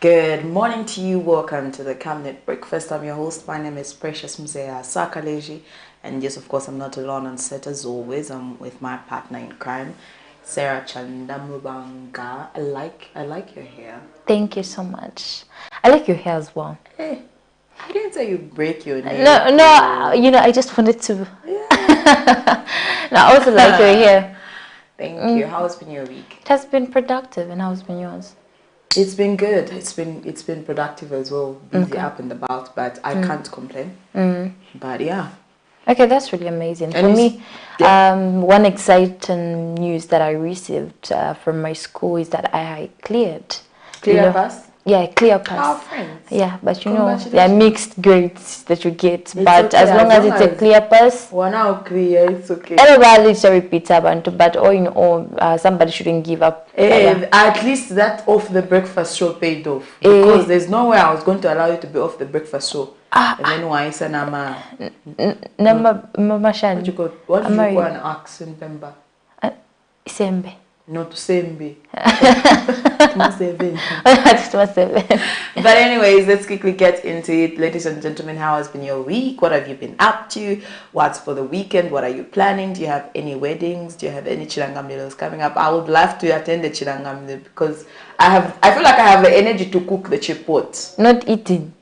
Good morning to you. Welcome to the Cament Breakfast. I'm your host. My name is Precious Mzea Sakaleji. And yes, of course, I'm not alone on set as always. I'm with my partner in crime, Sarah Chandamubanga. I like your hair. Thank you so much. I like your hair as well. Hey, I didn't say you break your nail. No, I just wanted to. Yeah. No, I also like your hair. Thank you. How's been your week? It has been productive, and how's been yours? It's been good. It's been productive as well. Busy up and about, but I can't complain. But yeah. Okay, that's really amazing. And For me, one exciting news that I received from my school is that I cleared. Clear pass? Yeah, clear pass. Our friends. Yeah, but there are mixed grades that you get. It's but okay, as long as it's a clear pass, we're now clear, it's okay. everybody is a repeater, but all in all, somebody shouldn't give up. At least that off the breakfast show paid off. Because there's no way I was going to allow you to be off the breakfast show. And then why is Nama? Mama Shan. What do you call an axe in Pemba? Sembe. Not Sembe. But anyways, let's quickly get into it. Ladies and gentlemen, how has been your week? What have you been up to? What's for the weekend? What are you planning? Do you have any weddings? Do you have any chilangamilos coming up? I would love to attend the chilangamilo because I feel like I have the energy to cook the chipot. Not eating.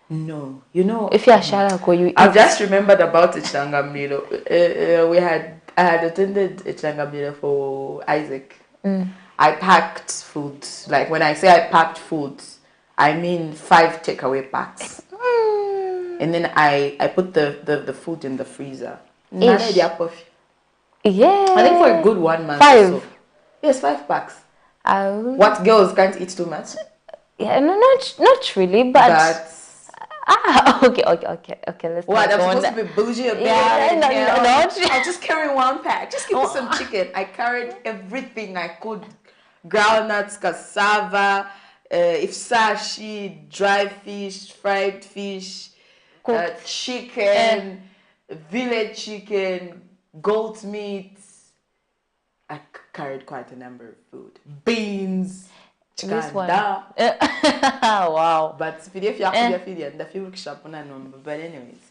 No, if you're Sharako, you eat. I've just remembered about the chilangamilo. I had attended a chilangamilo for Isaac. I packed food. Like when I say I packed food, I mean 5 takeaway packs. And then I put the food in the freezer. Yeah. I think for a good 1 month. 5. Or so. Yes, 5 packs. What girls can't eat too much? Yeah, no, not really, but okay. Let's. What? I'm supposed to be bougie a bit. No. I'll just carry 1 pack. Just give me some chicken. I carried everything I could: groundnuts, cassava, ifsashi, dry fish, fried fish, chicken, village chicken, goat meat. I carried quite a number of food. Beans. Wow. But anyways,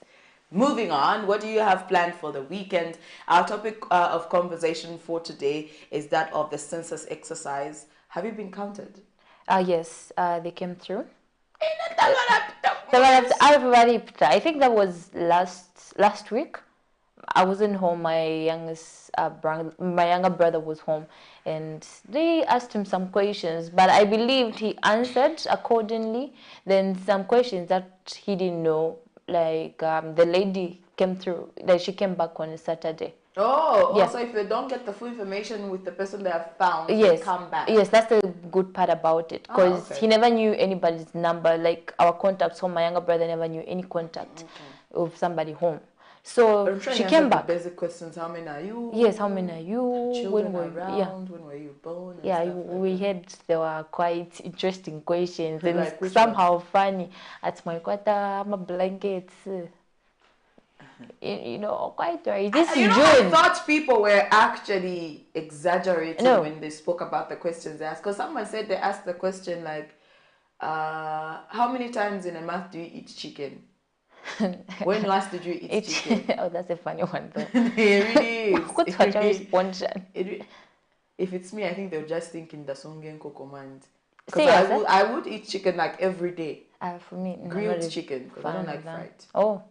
moving on, what do you have planned for the weekend? Our topic of conversation for today is that of the census exercise. Have you been counted? Yes, they came through. I think that was last week. I wasn't home. My younger brother was home, and they asked him some questions. But I believed he answered accordingly. Then some questions that he didn't know, like the lady came through. Like she came back on a Saturday. Oh, yeah. Also if they don't get the full information with the person they have found, they come back. Yes, that's the good part about it, because he never knew anybody's number. Like our contacts home, my younger brother never knew any contact of somebody home. So she came back. Basic questions: how many are you? Yes, how many are you? Children around? When were you born? We had there were quite interesting questions and like somehow funny. At my quarter, my blankets. Quite right. This is June. I thought people were actually exaggerating when they spoke about the questions they asked. Because someone said they asked the question like, how many times in a month do you eat chicken? When last did you eat chicken? Oh, that's a funny one though. It really is. What's your response? If it's me, I think they'll just think in the Songenko command. Because I would eat chicken like every day. For me, grilled chicken, because I don't like fried. Oh.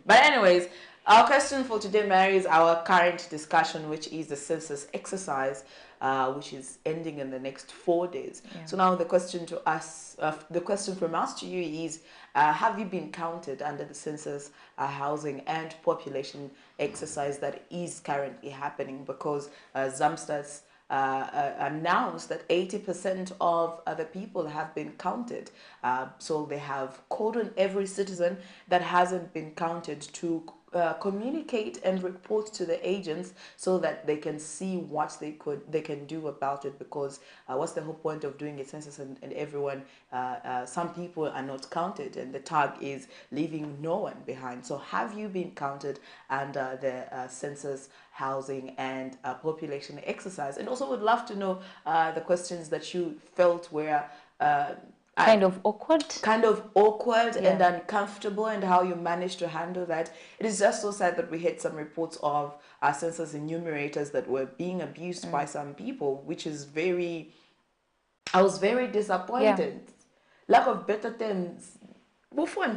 But anyways, our question for today, Mary, is our current discussion, which is the census exercise, which is ending in the next 4 days. Yeah. So now the question from us to you is, have you been counted under the census housing and population exercise that is currently happening? Because Zamstas announced that 80% of the people have been counted. So they have called on every citizen that hasn't been counted to communicate and report to the agents so that they can see what they can do about it, because what's the whole point of doing a census and everyone, some people are not counted, and the tag is leaving no one behind. So have you been counted under the census housing and population exercise? And also would love to know the questions that you felt were kind of awkward. And uncomfortable, and how you managed to handle that. It is just so sad that we had some reports of our census enumerators that were being abused by some people, which is I was very disappointed. Lack of better terms. Because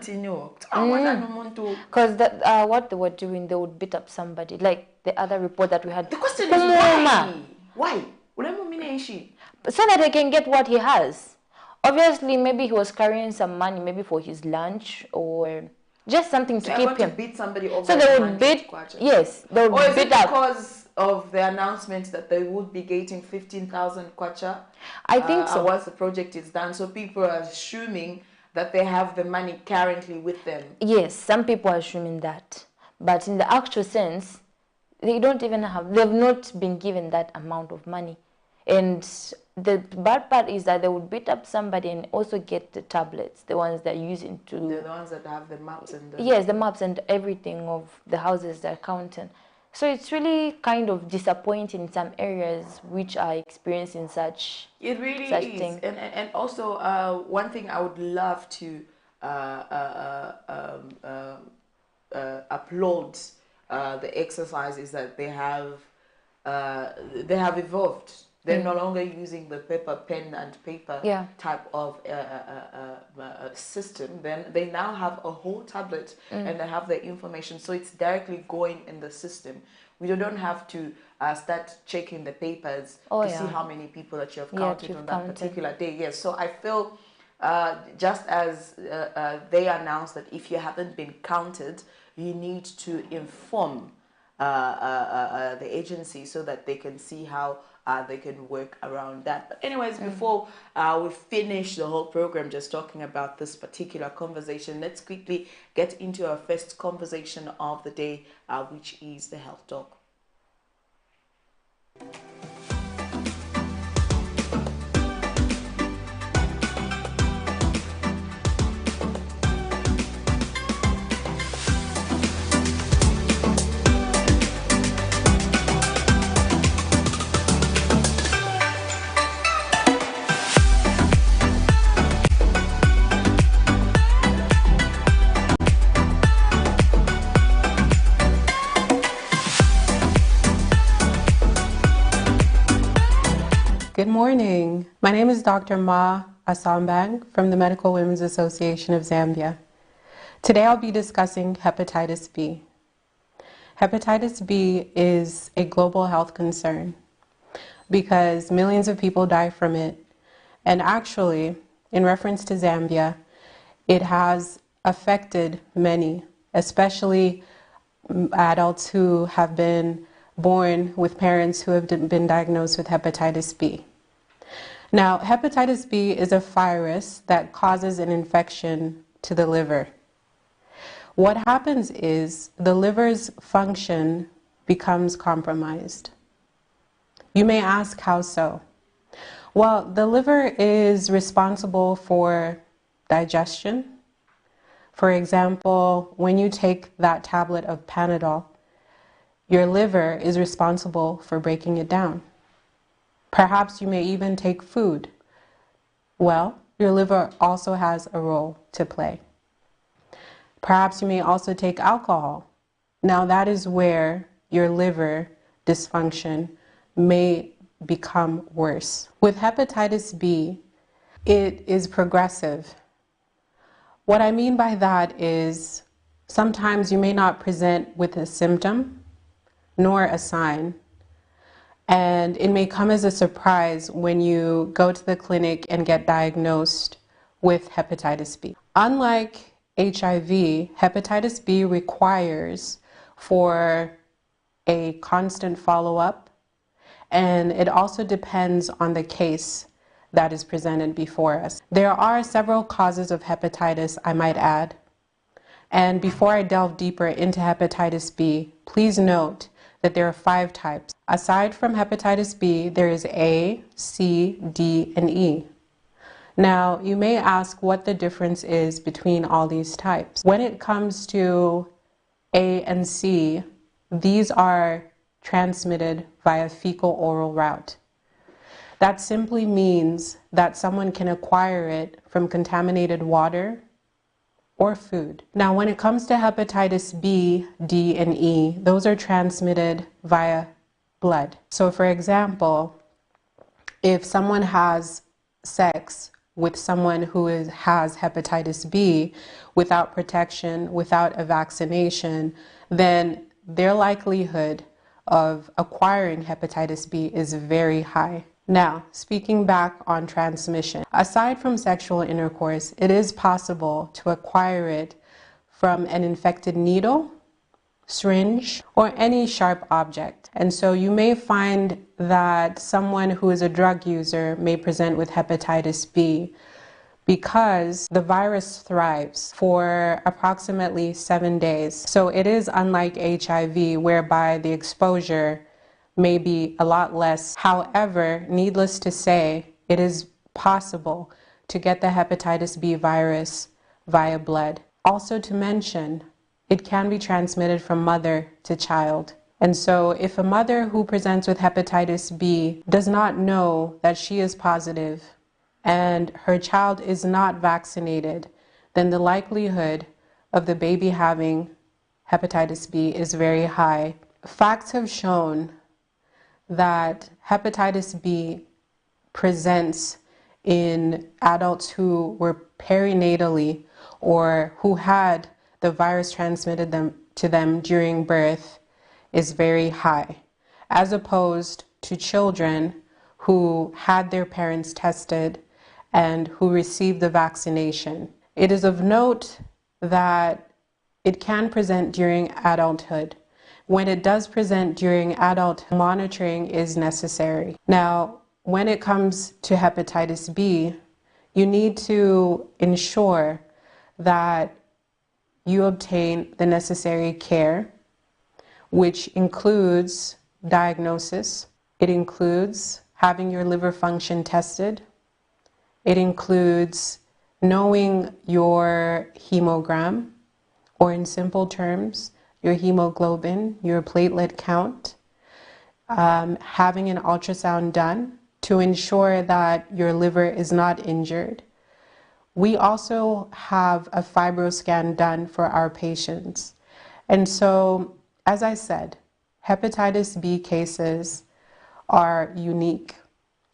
what they were doing, they would beat up somebody. Like the other report that we had. The question is why? Why? So that he can get what he has. Obviously, maybe he was carrying some money, maybe for his lunch or just something to keep him. To beat somebody over. So they would beat. Yes, they would or beat up. Because of the announcement that they would be getting 15,000 kwacha. I think so. Once the project is done, so people are assuming that they have the money currently with them. Yes, some people are assuming that, but in the actual sense, they don't even have. They've not been given that amount of money, and the bad part is that they would beat up somebody and also get the tablets, the ones they're using to. They're the ones that have the maps and the. Yes, the maps and everything of the houses they're counting. So it's really kind of disappointing in some areas which are experiencing such. It really such is, thing. And also one thing I would love to applaud the exercise is that they have evolved. They're no longer using the pen and paper type of system. Then they now have a whole tablet and they have the information. So it's directly going in the system. We don't have to start checking the papers to see how many people that you have counted on that particular day. Yes. So I feel just as they announced that if you haven't been counted, you need to inform the agency so that they can see how they can work around that. But anyways, before we finish the whole program just talking about this particular conversation, let's quickly get into our first conversation of the day, which is the health talk. Good morning. My name is Dr. Ma Asambang from the Medical Women's Association of Zambia. Today I'll be discussing hepatitis B. Hepatitis B is a global health concern because millions of people die from it. And actually, in reference to Zambia, it has affected many, especially adults who have been born with parents who have been diagnosed with hepatitis B. Now, hepatitis B is a virus that causes an infection to the liver. What happens is the liver's function becomes compromised. You may ask, how so? Well, the liver is responsible for digestion. For example, when you take that tablet of Panadol, your liver is responsible for breaking it down. Perhaps you may even take food. Well, your liver also has a role to play. Perhaps you may also take alcohol. Now that is where your liver dysfunction may become worse. With hepatitis B, it is progressive. What I mean by that is sometimes you may not present with a symptom nor a sign. And it may come as a surprise when you go to the clinic and get diagnosed with hepatitis B. Unlike HIV, hepatitis B requires for a constant follow-up, and it also depends on the case that is presented before us. There are several causes of hepatitis, I might add. And before I delve deeper into hepatitis B, please note that there are 5 types. Aside from hepatitis B, there is A, C, D, and E. Now, you may ask what the difference is between all these types. When it comes to A and C, these are transmitted via fecal-oral route. That simply means that someone can acquire it from contaminated water or food. Now, when it comes to hepatitis B, D, and E, those are transmitted via blood. So, for example, if someone has sex with someone who has hepatitis B without protection, without a vaccination, then their likelihood of acquiring hepatitis B is very high. Now, speaking back on transmission, aside from sexual intercourse, it is possible to acquire it from an infected needle, syringe, or any sharp object. And so you may find that someone who is a drug user may present with hepatitis B because the virus thrives for approximately 7 days. So it is unlike HIV, whereby the exposure may be a lot less. However, needless to say, it is possible to get the hepatitis B virus via blood. Also to mention, it can be transmitted from mother to child. And so if a mother who presents with hepatitis B does not know that she is positive and her child is not vaccinated, then the likelihood of the baby having hepatitis B is very high. Facts have shown that hepatitis B presents in adults who were perinatally or who had the virus transmitted to them during birth is very high, as opposed to children who had their parents tested and who received the vaccination. It is of note that it can present during adulthood. When it does present during adult, monitoring is necessary. Now, when it comes to hepatitis B, you need to ensure that you obtain the necessary care, which includes diagnosis. It includes having your liver function tested. It includes knowing your hemogram, or in simple terms, your hemoglobin, your platelet count, having an ultrasound done to ensure that your liver is not injured. We also have a fibroscan done for our patients. And so, as I said, hepatitis B cases are unique.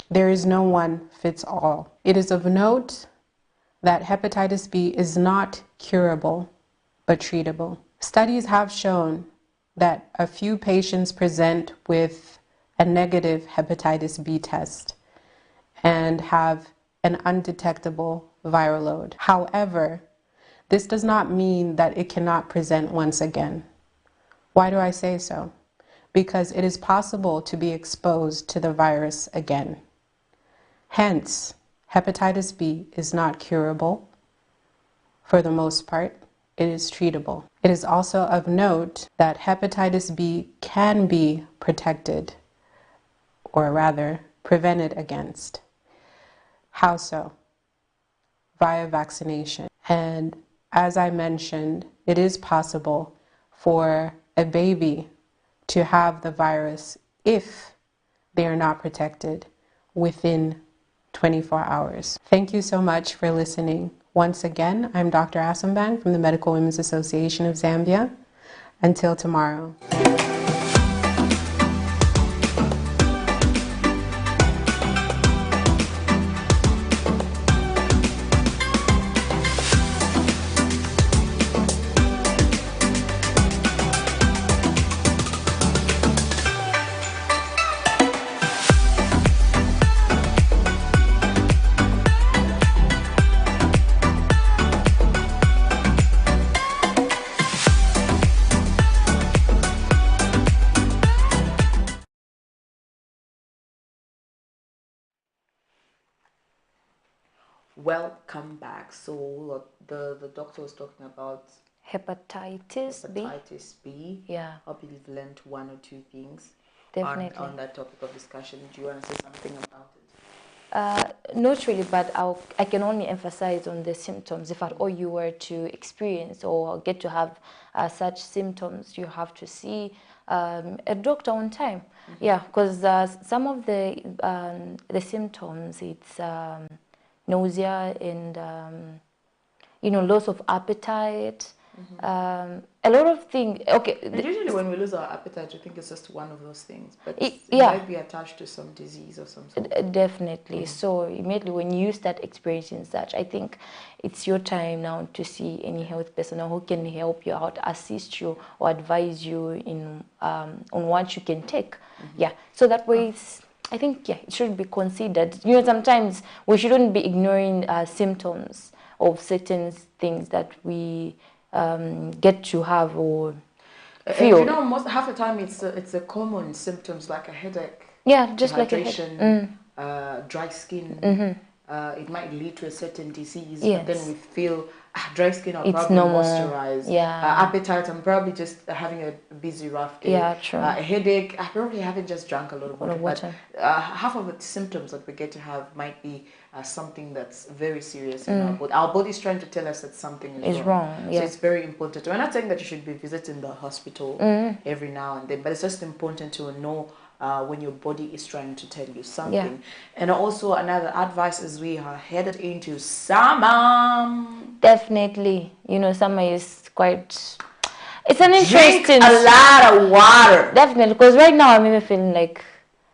There is no one fits all. It is of note that hepatitis B is not curable, but treatable. Studies have shown that a few patients present with a negative hepatitis B test and have an undetectable viral load. However, this does not mean that it cannot present once again. Why do I say so? Because it is possible to be exposed to the virus again. Hence, hepatitis B is not curable. For the most part, it is treatable. It is also of note that hepatitis B can be protected, or rather, prevented against. How so? Via vaccination. And as I mentioned, it is possible for a baby to have the virus if they are not protected within 24 hours. Thank you so much for listening. Once again, I'm Dr. Asambang from the Medical Women's Association of Zambia. Until tomorrow. Welcome back. So the doctor was talking about Hepatitis B. B. Yeah. I believe we've learned one or two things Definitely. on that topic of discussion. Do you want to say something about it? Not really, but I can only emphasize on the symptoms. If at all you were to experience or get to have such symptoms, you have to see a doctor on time. Yeah, because some of the symptoms, it's nausea and loss of appetite. A lot of things. Okay. And usually when we lose our appetite, I think it's just one of those things, but it yeah, might be attached to some disease or something. Definitely. So immediately when you start experiencing such, I think it's your time now to see any health personnel who can help you out, assist you, or advise you in on what you can take. Yeah. So that way, I think it should be considered. Sometimes we shouldn't be ignoring symptoms of certain things that we get to have or feel. Half the time it's a common symptoms like a headache. Yeah, just like a headache. Dry skin. It might lead to a certain disease, yes. but then we feel dry skin. I'll it's probably normal. moisturize. Yeah. Appetite. I'm probably just having a busy, rough day. Yeah, true. A headache. I probably haven't just drunk a lot of water. But half of the symptoms that we get to have might be something that's very serious in our body. Our body's trying to tell us that something is wrong. Yeah. So it's very important. We're not saying that you should be visiting the hospital every now and then, but it's just important to know when your body is trying to tell you something. Yeah. And also another advice is we are headed into summer. Definitely. Summer is quite... It's an interesting... Drink a lot of water. Definitely, because right now I'm even feeling like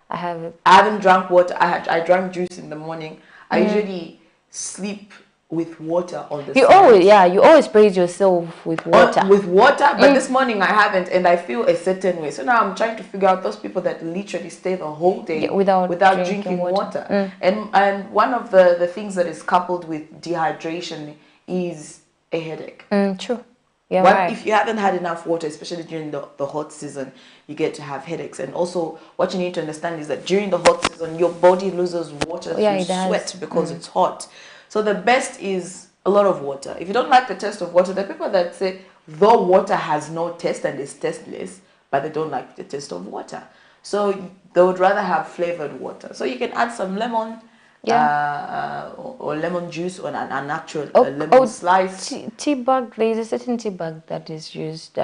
I haven't drank water. I drank juice in the morning. I usually sleep with water on the side. You always praise yourself with water. But this morning I haven't, and I feel a certain way. So now I'm trying to figure out those people that literally stay the whole day without drinking water. And one of the things that is coupled with dehydration is a headache. True. Yeah. If you haven't had enough water, especially during the hot season, you get to have headaches. And also, what you need to understand is that during the hot season, your body loses water through sweat because it's hot. So the best is a lot of water. If you don't like the taste of water, there are people that say, though water has no taste and is tasteless, but they don't like the taste of water. So they would rather have flavored water. So you can add some lemon, or lemon juice, or an actual lemon slice. Tea bag. There is a certain tea bag that is used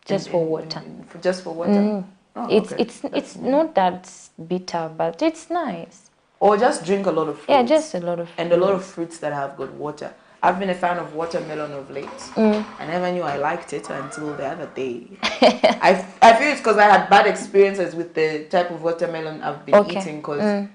just for water. Just for water. It's not that bitter, but it's nice. Or just drink a lot of fruits. Yeah, just a lot of fruits. And a lot of fruits that have good water. I've been a fan of watermelon of late. I never knew I liked it until the other day. I feel it's because I had bad experiences with the type of watermelon I've been eating, because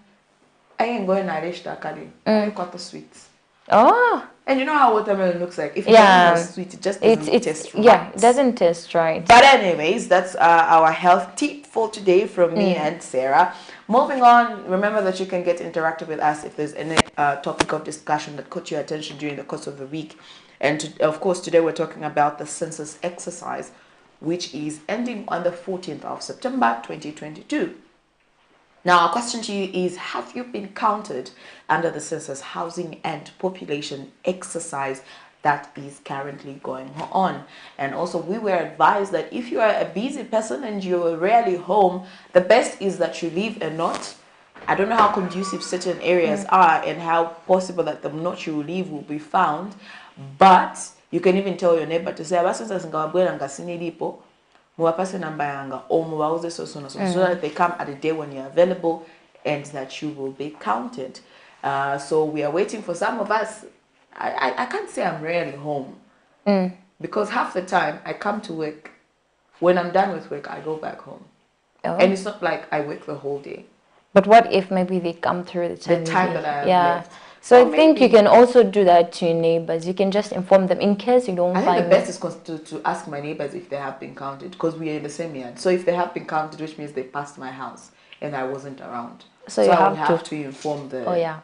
I ain't going to Kali. I got the sweets. Oh. And you know how watermelon looks like? If it doesn't sweet, it just doesn't taste right. Yeah, it doesn't taste right. But anyways, that's our health tip for today from me and Sarah. Moving on, remember that you can get interactive with us if there's any topic of discussion that caught your attention during the course of the week. And of course, today we're talking about the census exercise, which is ending on the 14th of September 2022. Now, our question to you is, have you been counted under the census housing and population exercise that is currently going on? And also, we were advised that if you are a busy person and you're rarely home, the best is that you leave a note. I don't know how conducive certain areas are and how possible that the note you leave will be found, but you can even tell your neighbor to say, muwapase namba yanga or muwauze so that they come at a day when you're available and that you will be counted. So we are waiting for some of us. I can't say I'm rarely home because half the time I come to work. When I'm done with work, I go back home. And it's not like I work the whole day. But what if maybe they come through the time that I have left? So I think you can also do that to your neighbors. You can just inform them in case you don't find them. I think the best is to ask my neighbors if they have been counted, because we are in the same yard. So if they have been counted, which means they passed my house and I wasn't around. So I would have to inform the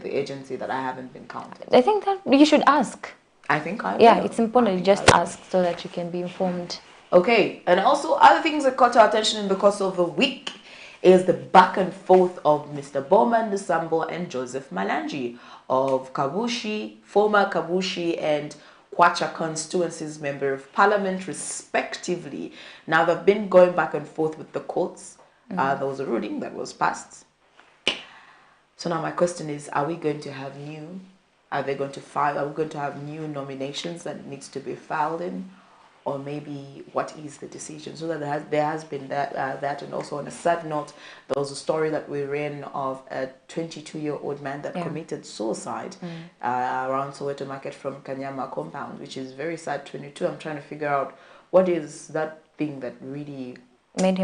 agency that I haven't been counted. I think that you should ask. I think I will. Yeah, it's important. You just ask so that you can be informed. Okay, and also other things that caught our attention in the course of the week is the back and forth of Mr. Bowman Nsambo and Joseph Malanji of Kabushi, former Kabushi and Kwacha constituencies member of parliament respectively. Now they've been going back and forth with the courts. There was a ruling that was passed. So now my question is, are we going to have are we going to have new nominations that needs to be filed in? or maybe what is the decision? So that there has been that, and also on a sad note, there was a story that we ran of a 22-year-old man that committed suicide around Soweto Market from Kanyama compound, which is very sad. 22. I'm trying to figure out what is that thing that really made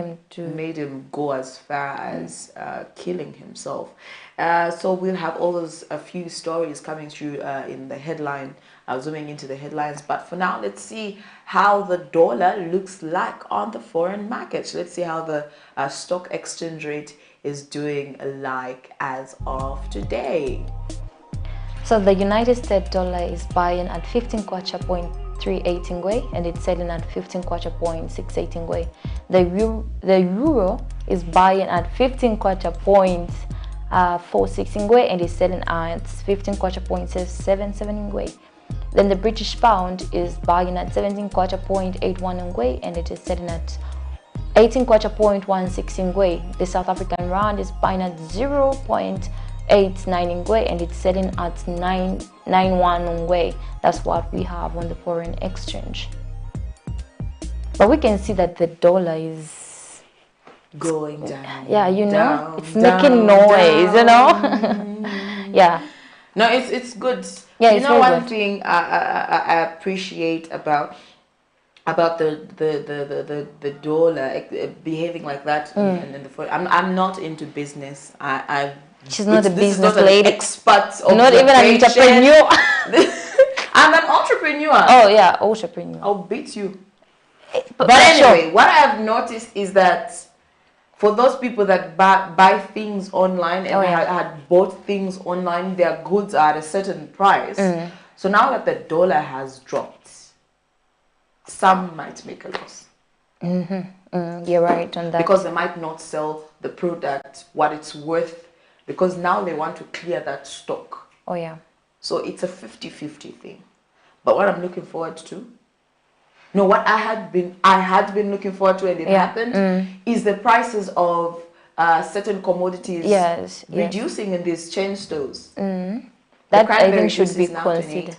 him go as far as killing himself. So we'll have all those a few stories coming through in the headline, zooming into the headlines. But for now, let's see how the dollar looks like on the foreign markets. Let's see how the stock exchange rate is doing like as of today. So the United States dollar is buying at 15.38 ingwe and it's selling at 15.68 ingwe. The euro is buying at 15.46 ingwe and is selling at 15.77 ingwe. Then the British pound is buying at 17.81 ingwe and it is selling at 18.16 ingwe. The South African rand is buying at 0.89 ingwe and it's selling at 991 ingwe. That's what we have on the foreign exchange. But we can see that the dollar is going down. Yeah, you know, down, it's down, making noise, down. you know. Yeah. No, it's good. Yeah, you it's know, one good. thing I appreciate about the dollar behaving like that, and the I'm not into business. She's not a this is business not lady. An expert Not even an entrepreneur. I'm an entrepreneur. Oh yeah, entrepreneur. I'll beat you. But anyway, what I've noticed is that for those people that buy things online and had bought things online, their goods are at a certain price. So now that the dollar has dropped, some might make a loss. You're right on that. Because they might not sell the product what it's worth, because now they want to clear that stock. Oh yeah. So it's a 50-50 thing. But what I'm looking forward to, what I had been looking forward to, and it happened, is the prices of certain commodities reducing in these chain stores. That I think should be considered.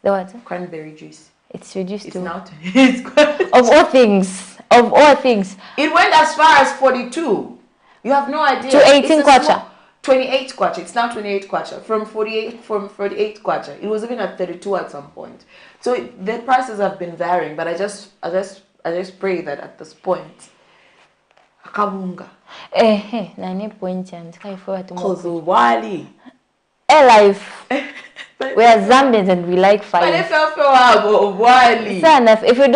The what? Cranberry juice. It's reduced It's to now 28. of all things. Of all things. It went as far as 42. You have no idea. To 18 kwacha. 28 kwacha. It's now 28 kwacha. From 48 kwacha. It was even at 32 at some point. So the prices have been varying, but I just pray that at this point, akabunga. Nine point and Wali. Life. We are Zambians and we like fire. If you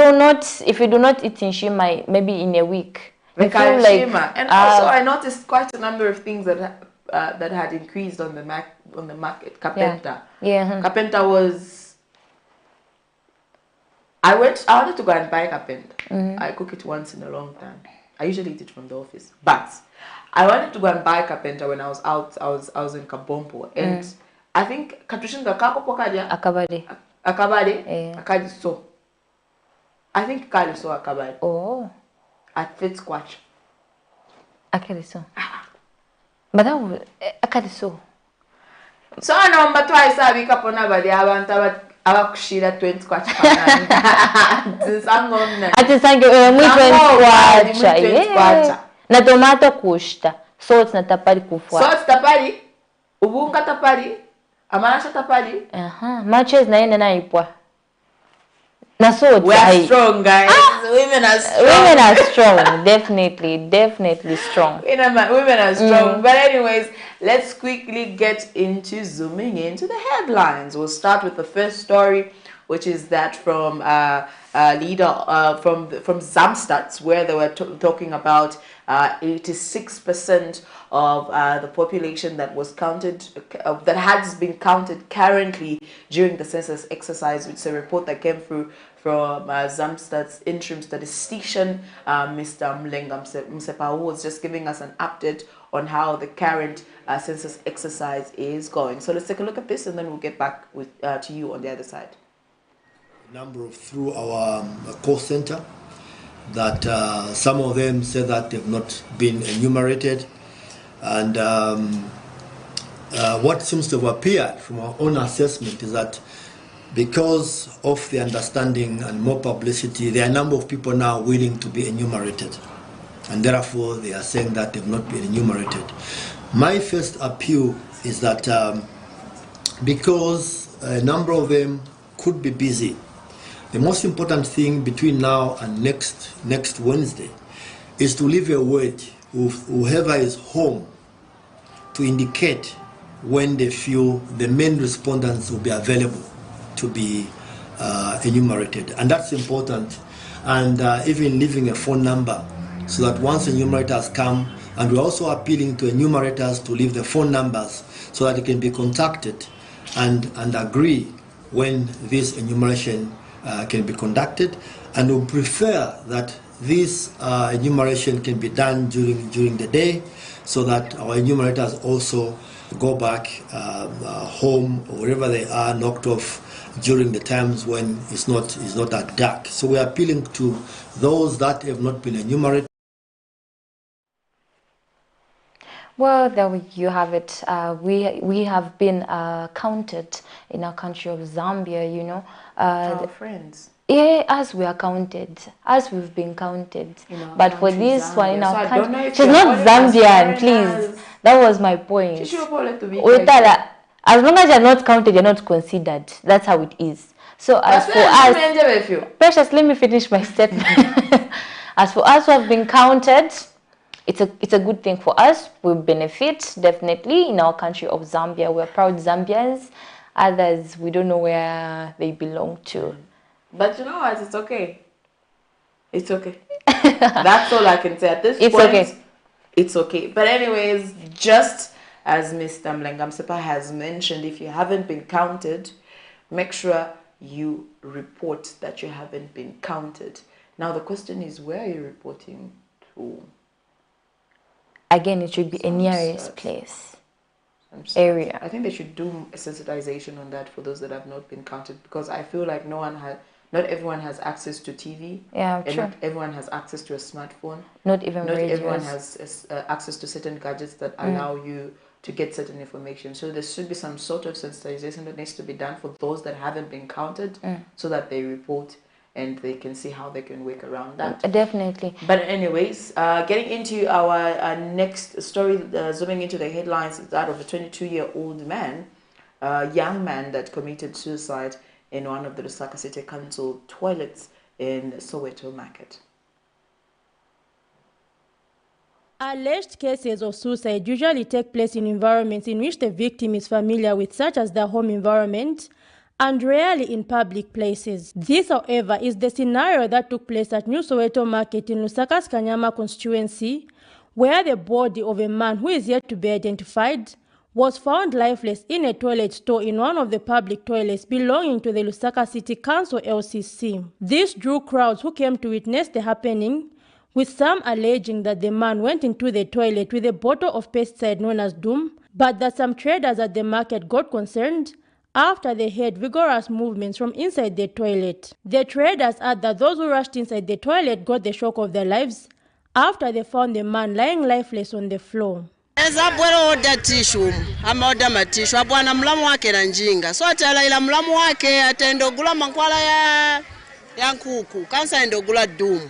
do not eat in Shima, maybe in a week. You feel like, and also I noticed quite a number of things that had increased on the market. Capenta. Yeah. Capenta was. I wanted to go and buy capenta. I cook it once in a long time. I usually eat it from the office, but I wanted to go and buy capenta when I was out. I was in Kabompo, and I think Katushinga Kakopokadia Akabade Akadi so. I think Kali so Akabade. Oh. At Fit Squatch. Akadi so. But that was Akadi so. So I know but twice I wake up on abadi abantu abakushira 20 kwacha. Ati sange muito 20 kwacha. Na tomato custa. Salt na tapari kufwa. Salt tapari? Ubunga tapari? Amanasha tapari? Matches na yende na ipwa. Na salt. We are strong, guys. Women are strong. Women are strong. Definitely strong. Women are strong. But anyways, let's quickly get into zooming into the headlines. We'll start with the first story, which is that from leader from Zamstats, where they were talking about 86% of the population that was counted, that has been counted currently during the census exercise, which is a report that came through from Zamstats interim statistician, Mr. Mlenga Msepa, who was just giving us an update on how the current census exercise is going. So let's take a look at this, and then we'll get back with to you on the other side. Number through our call center that some of them say that they've not been enumerated, and what seems to have appeared from our own assessment is that because of the understanding and more publicity, there are a number of people now willing to be enumerated. And therefore, they are saying that they've not been enumerated. My first appeal is that because a number of them could be busy, the most important thing between now and next Wednesday is to leave a word with whoever is home to indicate when they feel the main respondents will be available to be enumerated. And that's important. And even leaving a phone number so that once enumerators come, and we're also appealing to enumerators to leave the phone numbers so that they can be contacted and agree when this enumeration can be conducted. And we prefer that this enumeration can be done during the day so that our enumerators also go back home or wherever they are, knocked off during the times when it's not that dark. So we're appealing to those that have not been enumerated. Well, there you have it. We have been counted in our country of Zambia, you know. Our friends. Yeah, as we are counted, as we've been counted. But for this Zambia. one in our So country, she's not Zambian, please. That was my point. As long as you're not counted, you're not considered. That's how it is. So as for us, Precious, let me finish my statement. As for us who have been counted, it's a good thing for us. We benefit definitely in our country of Zambia. We're proud Zambians. Others, we don't know where they belong to. But you know what? It's okay. It's okay. That's all I can say at this point. It's okay. It's okay. But anyways, just as Mr. Mlengamsepa has mentioned, if you haven't been counted, make sure you report that you haven't been counted. Now the question is, where are you reporting to? Again, it should be a nearest place. Area. I think they should do a sensitization on that for those that have not been counted, because I feel like not everyone has access to TV. Yeah, and true. Not everyone has access to a smartphone. Not everyone has access to certain gadgets that allow you to get certain information. So there should be some sort of sensitization that needs to be done for those that haven't been counted, so that they report and they can see how they can work around that. Definitely. But anyways, getting into our next story, zooming into the headlines, is that of a 22-year-old man, a young man that committed suicide in one of the Lusaka City Council toilets in Soweto Market. Alleged cases of suicide usually take place in environments in which the victim is familiar with, such as their home environment, and rarely in public places. This, however, is the scenario that took place at New Soweto Market in Lusaka's Kanyama constituency, where the body of a man who is yet to be identified was found lifeless in a toilet store in one of the public toilets belonging to the Lusaka City Council LCC. This drew crowds who came to witness the happening, with some alleging that the man went into the toilet with a bottle of pesticide known as Doom, but that some traders at the market got concerned after they heard vigorous movements from inside the toilet. The traders add that those who rushed inside the toilet got the shock of their lives after they found the man lying lifeless on the floor. Order tissue, order matishu, abwana mlamu wake na njinga. So atala ila mlamu wake atendogula mankwala ya nkuku, kansa endogula Doom.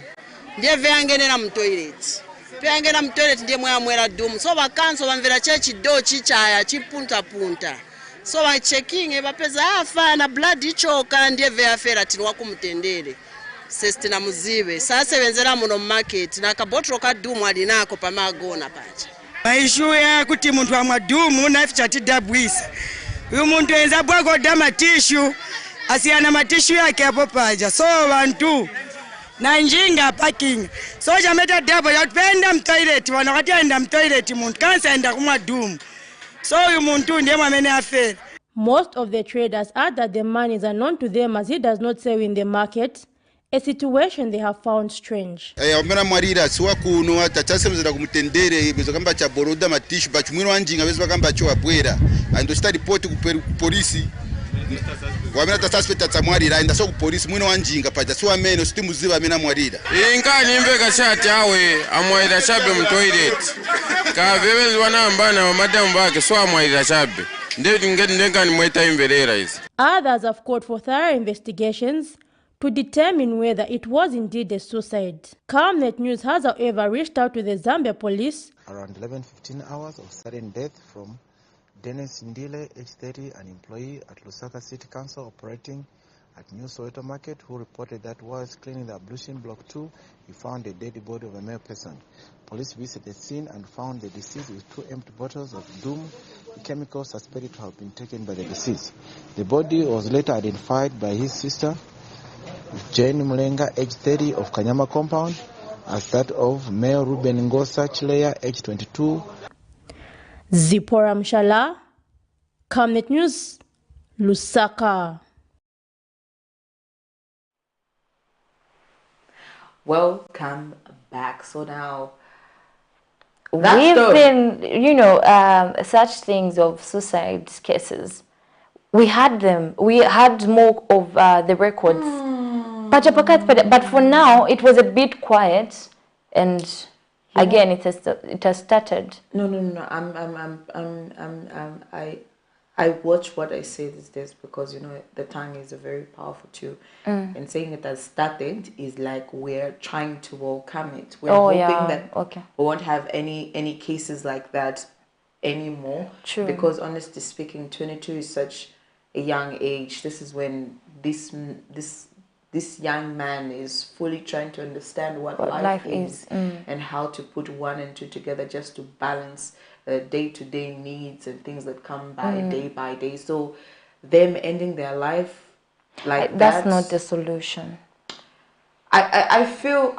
Ndiye veangene na mtoilet. Veangene na mtoilet ndiye mwela Doom. So bakanso bamvera chechi do chichaya, chipunta punta. So by checking bapeza afa na blood ichoka ndiye veafera tinwa kumtendere. Sesti na muzibe. Sasa benzera muno market na kabotro ka Doom alinako pamagona pacha. Maishu ya kuti muntu wa madumu na ifichati dabwisa. Uyu muntu enza bwago dama tishu asiyana matishu yake hapo paja. So wantu na njinga parking. So jameta dabo ya tupenda mtoilet wanakati enda mtoilet muntu kansa enda kumadumu. So uyu muntu ndiye mwamene aferi. Most of the traders add that the man is unknown to them as he does not sell in the market, a situation they have found strange. Amena mwarira siwa kuno atachasemezera kumutendere bezo kamba cha boroda matishu bachumwino anjinga bezo kamba cho abwera ando sta report ku polisi wamena ta suspect atsamwarira enda so ku polisi mwino anjinga paja so ameno sitimuziba amena mwarira ingani imbe kashati awe amwaira chabe mu toilet ka bebe wana mbana wa madam bake so amwaira chabe Others have called for thorough investigations to determine whether it was indeed a suicide. Cament News has, however, reached out to the Zambia police. Around 11:15 hours of sudden death from Dennis Ndile, age 30, an employee at Lusaka City Council operating at New Soweto Market, who reported that whilst cleaning the ablution block 2, he found a dead body of a male person. Police visited the scene and found the deceased with 2 empty bottles of doom, a chemical suspected to have been taken by the deceased. The body was later identified by his sister, Jane Mulenga, age 30, of Kanyama compound, as that of male Ruben Ngosa Chileya, age 22. Zipporah Mshala, Cament News, Lusaka. Welcome back. So now, we've been, such things of suicide cases. We had them. We had more of the records. But for now, it was a bit quiet, and again, it has started. No. I watch what I say these days because the tongue is a very powerful tool, and saying it has started is like we're trying to welcome it. We're hoping that we won't have any cases like that anymore. True. Because honestly speaking, 22 is such a young age. This is when this young man is fully trying to understand what life is and how to put 1 and 2 together just to balance day-to-day needs and things that come by day. So them ending their life like that's not the solution. I feel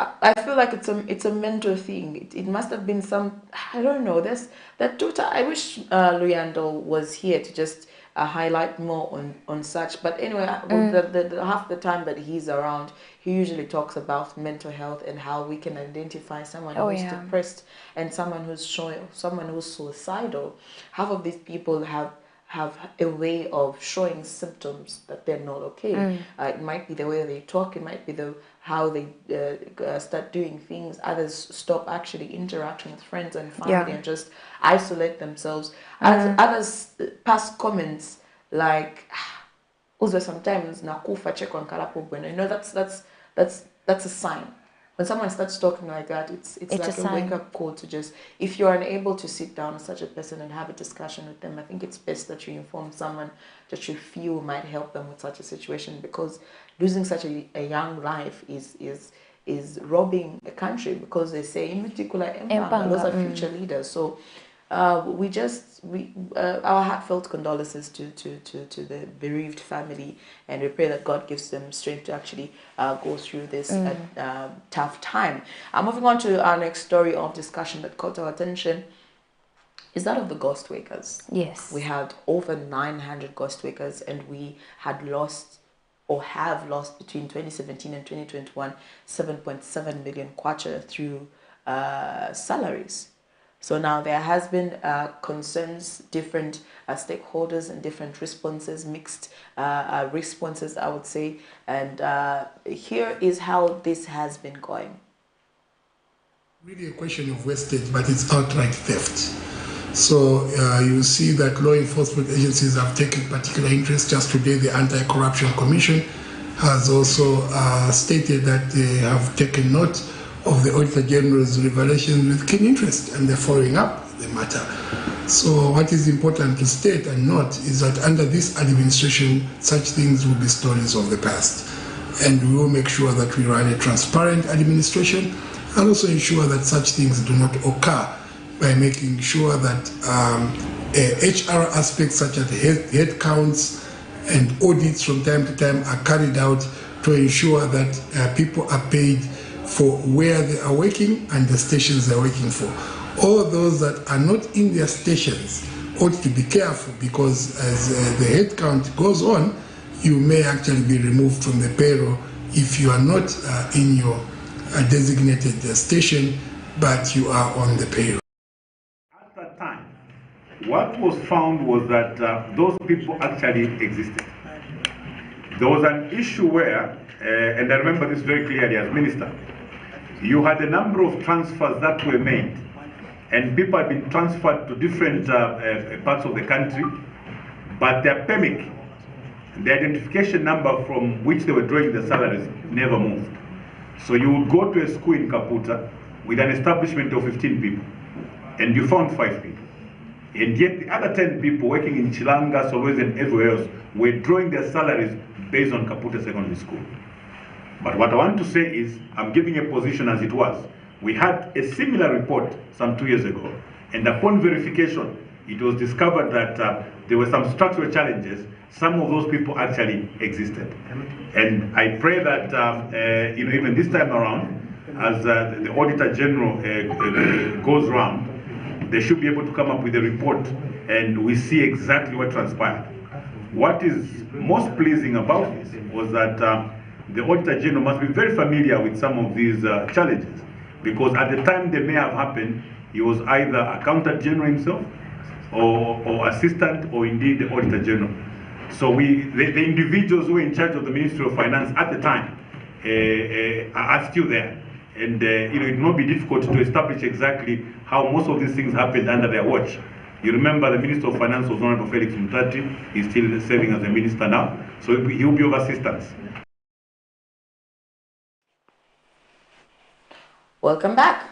like it's a mental thing. It must have been some, I don't know. There's that daughter. I wish Luyando was here to just highlight more on such. But anyway, the half the time that he's around, he usually talks about mental health and how we can identify someone who's depressed and someone who's suicidal. Half of these people have a way of showing symptoms that they're not okay. It might be the way they talk. It might be how they start doing things. Others stop actually interacting with friends and family and just isolate themselves. Others pass comments like, "Also sometimes nakufa check on kalapo bueno." That's a sign. When someone starts talking like that, it's like a wake-up call to just, if you're unable to sit down with such a person and have a discussion with them, I think it's best that you inform someone that you feel might help them with such a situation, because losing such a young life is robbing a country, because they say, in particular, those are future leaders. So our heartfelt condolences to the bereaved family, and we pray that God gives them strength to actually go through this tough time. Moving on to our next story of discussion that caught our attention is that of the ghost workers. Yes. We had over 900 ghost workers, and we had lost or have lost between 2017 and 2021 7.7 million kwacha through salaries. So now there has been concerns, different stakeholders and different responses, mixed responses, I would say. And here is how this has been going. Really a question of wastage, but it's outright theft. So you see that law enforcement agencies have taken particular interest. Just today, the Anti-Corruption Commission has also stated that they have taken note of the Auditor General's revelations with keen interest, and they're following up the matter. So what is important to state and note is that under this administration, such things will be stories of the past. And we will make sure that we run a transparent administration and also ensure that such things do not occur by making sure that HR aspects such as head counts and audits from time to time are carried out to ensure that people are paid for where they are working and the stations they're working for. All those that are not in their stations ought to be careful, because as the head count goes on, you may actually be removed from the payroll if you are not in your designated station, but you are on the payroll. At that time, what was found was that those people actually existed. There was an issue where, and I remember this very clearly as minister, you had a number of transfers that were made, and people had been transferred to different parts of the country, but their PEMIC, the identification number from which they were drawing the salaries, never moved. So you would go to a school in Kaputa with an establishment of 15 people, and you found 5 people. And yet the other 10 people working in Chilanga, Solwezi, and everywhere else were drawing their salaries based on Kaputa Secondary School. But what I want to say is, I'm giving a position as it was. We had a similar report some 2 years ago, and upon verification, it was discovered that there were some structural challenges. Some of those people actually existed. And I pray that even this time around, as the Auditor General goes around, they should be able to come up with a report and we see exactly what transpired. What is most pleasing about this was that the Auditor General must be very familiar with some of these challenges, because at the time they may have happened, he was either Accountant General himself or Assistant, or indeed the Auditor General. So the individuals who were in charge of the Ministry of Finance at the time are still there. And it will not be difficult to establish exactly how most of these things happened under their watch. You remember the Minister of Finance was Honorable Felix Mutati. He's still serving as a minister now. So he'll be of assistance. Welcome back.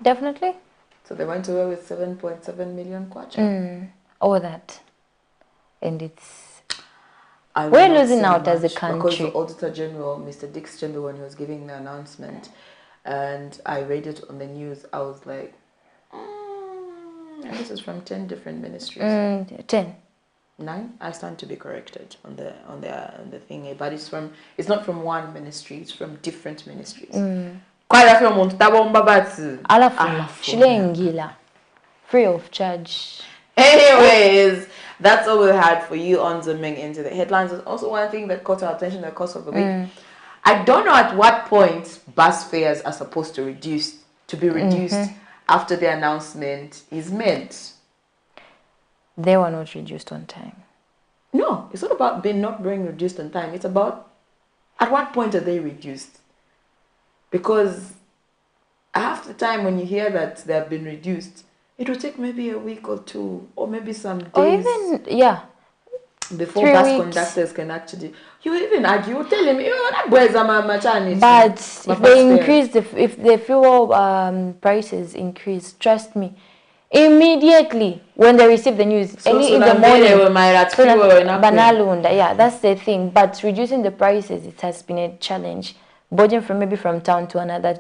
Definitely. So they went away with 7.7 million kwacha. All that. And it's... I will we're not losing say out as a much, country. Because the Auditor General, Mr. Dix Chembe, when he was giving the announcement, and I read it on the news, I was like, and this is from 10 different ministries. 10. 9? I stand to be corrected on the thing, but it's not from one ministry, it's from different ministries. Free of charge. Anyways, that's all we had for you on zooming into the headlines. There's also one thing that caught our attention, the cost of the week. I don't know at what point bus fares are supposed to be reduced after the announcement is made. They were not reduced on time. No, it's not about not being reduced on time. It's about at what point are they reduced? Because half the time when you hear that they have been reduced, it will take maybe a week or two, or maybe some days. Or even, before bus conductors can actually, you even argue, you tell him, but if they increase, if the fuel prices increase, trust me, immediately when they receive the news, early in the morning, that's the thing. But reducing the prices, it has been a challenge. Boarding from town to another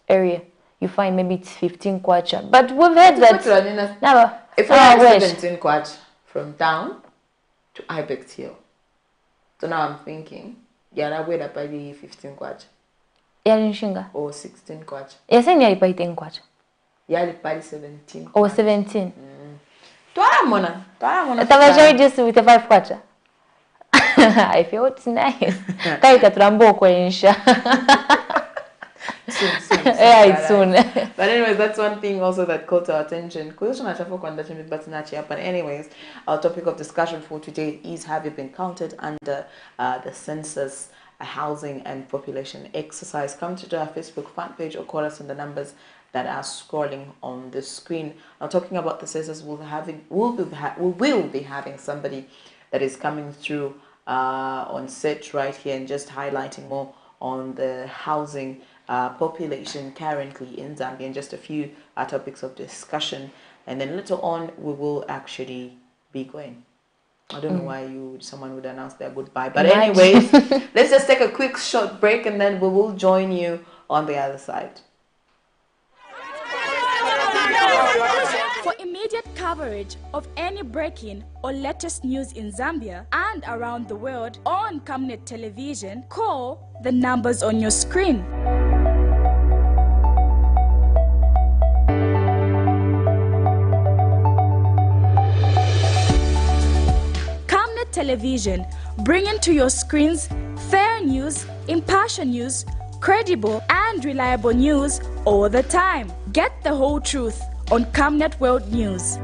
area, you find maybe it's 15 kwacha. But we've heard that. Never. If we have 17 kwacha from town to Ibex Hill. So now I'm thinking, wait up by the 15 kwacha. Or 16 kwacha. Yes, and you're by 10 kwacha. By 17. Or 17. Tuara just with a 5 kwacha. I feel it's nice. Soon. But anyways, that's one thing also that caught our attention. But anyways, our topic of discussion for today is: have you been counted under the census housing and population exercise? Come to our Facebook fan page or call us on the numbers that are scrolling on the screen. Now, talking about the census, we will be having somebody that is coming through on set right here and just highlighting more on the housing population currently in Zambia, and just a few topics of discussion. And then later on, we will actually be going. I don't know why someone would announce their goodbye. But anyways, let's just take a quick short break and then we will join you on the other side. For immediate coverage of any breaking or latest news in Zambia and around the world on Cament television, call the numbers on your screen. Cament television, bringing to your screens fair news, impartial news, credible and reliable news all the time. Get the whole truth on Cament World News.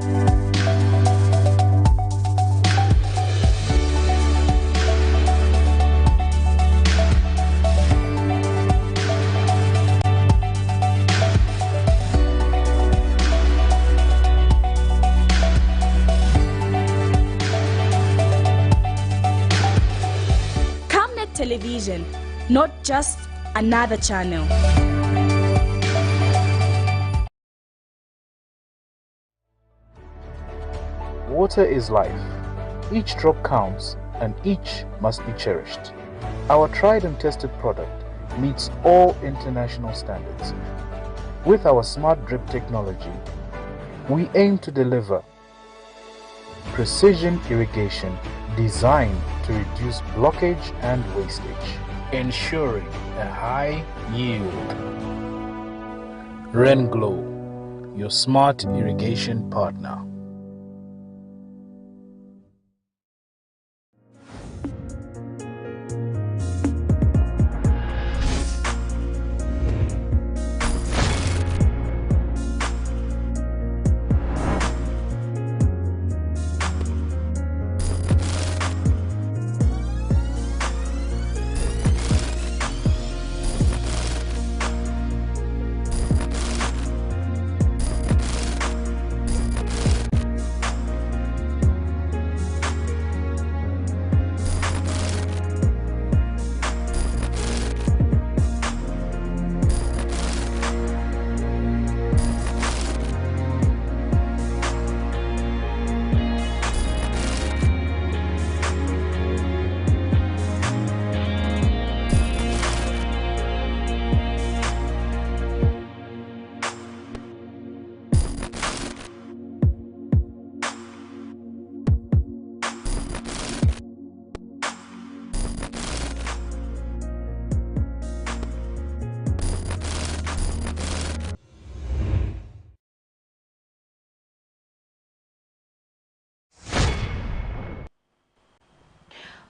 Television, not just another channel. Water is life. Each drop counts and each must be cherished. Our tried and tested product meets all international standards. With our smart drip technology, we aim to deliver precision irrigation designed to reduce blockage and wastage, ensuring a high yield. Renglow, your smart irrigation partner.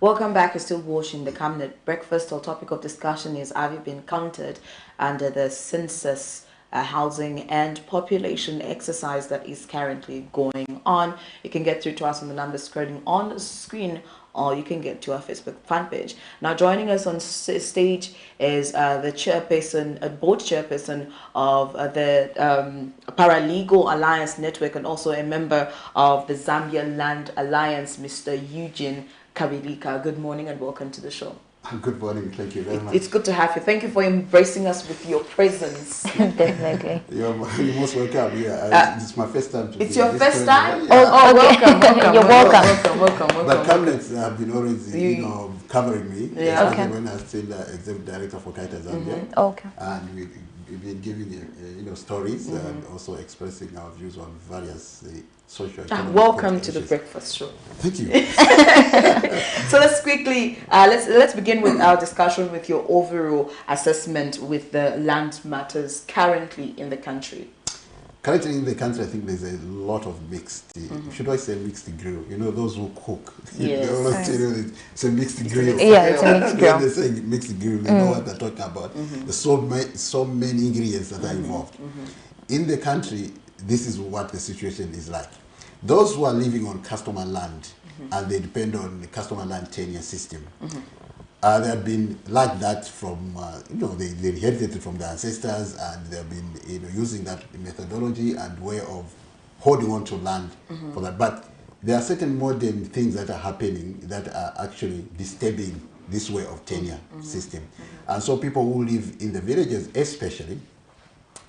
Welcome back. You're still watching the Cament Breakfast. Our topic of discussion is, have you been counted under the census housing and population exercise that is currently going on? You can get through to us on the numbers scrolling on the screen, or you can get to our Facebook fan page. Now, joining us on stage is the chairperson, board chairperson of the Paralegal Alliance Network, and also a member of the Zambia Land Alliance, Mr. Eugene Kabilika. Good morning and welcome to the show. Good morning. Thank you very much. It's good to have you. Thank you for embracing us with your presence. Definitely. You're most welcome. Yeah, it's my first time to It's your first time? Yeah. Oh, welcome. You're welcome. But Cament have been always, covering me. Yeah. Okay. When I was still executive director for Kaita Zambia. Okay. And we've been giving stories and also expressing our views on various social. Welcome to the breakfast show. Thank you. So let's quickly let's begin with our discussion with your overall assessment with the land matters currently in the country. Currently in the country, I think there's a lot of mixed, should I say mixed grill? You know, those who cook. Yes. They always tell you it's a mixed grill. Yeah, it's a mixed grill. When they say mixed grill, they know what they're talking about. There's so many ingredients that are involved. In the country, this is what the situation is like. Those who are living on customer land and they depend on the customer land tenure system, they have been like that from, they inherited it from their ancestors, and they've been using that methodology and way of holding on to land for that. But there are certain modern things that are happening that are actually disturbing this way of tenure system. And so people who live in the villages especially,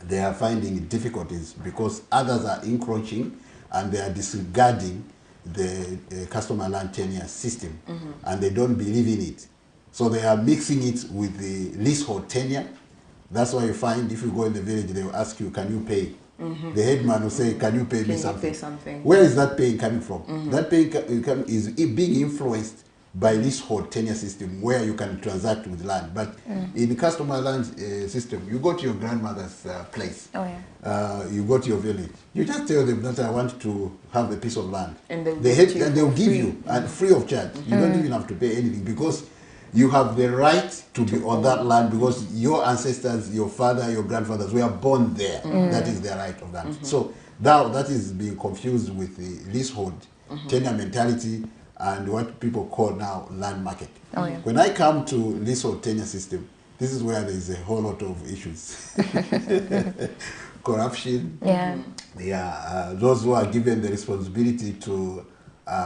they are finding difficulties because others are encroaching and they are disregarding the customer land tenure system, and they don't believe in it. So they are mixing it with the leasehold tenure. That's why you find if you go in the village, they will ask you, can you pay? The headman will say, can you pay me something? Where is that paying coming from? That paying is being influenced by leasehold tenure system, where you can transact with land. But in the customer land system, you go to your grandmother's place. You go to your village. You just tell them that I want to have a piece of land. And they'll give you and free of charge. You don't even have to pay anything, because you have the right to be on that land, because your ancestors, your father, your grandfathers were born there. That is their right of that. So now that is being confused with the leasehold tenure mentality and what people call now land market. When I come to leasehold tenure system, this is where there is a whole lot of issues. Corruption. Those who are given the responsibility to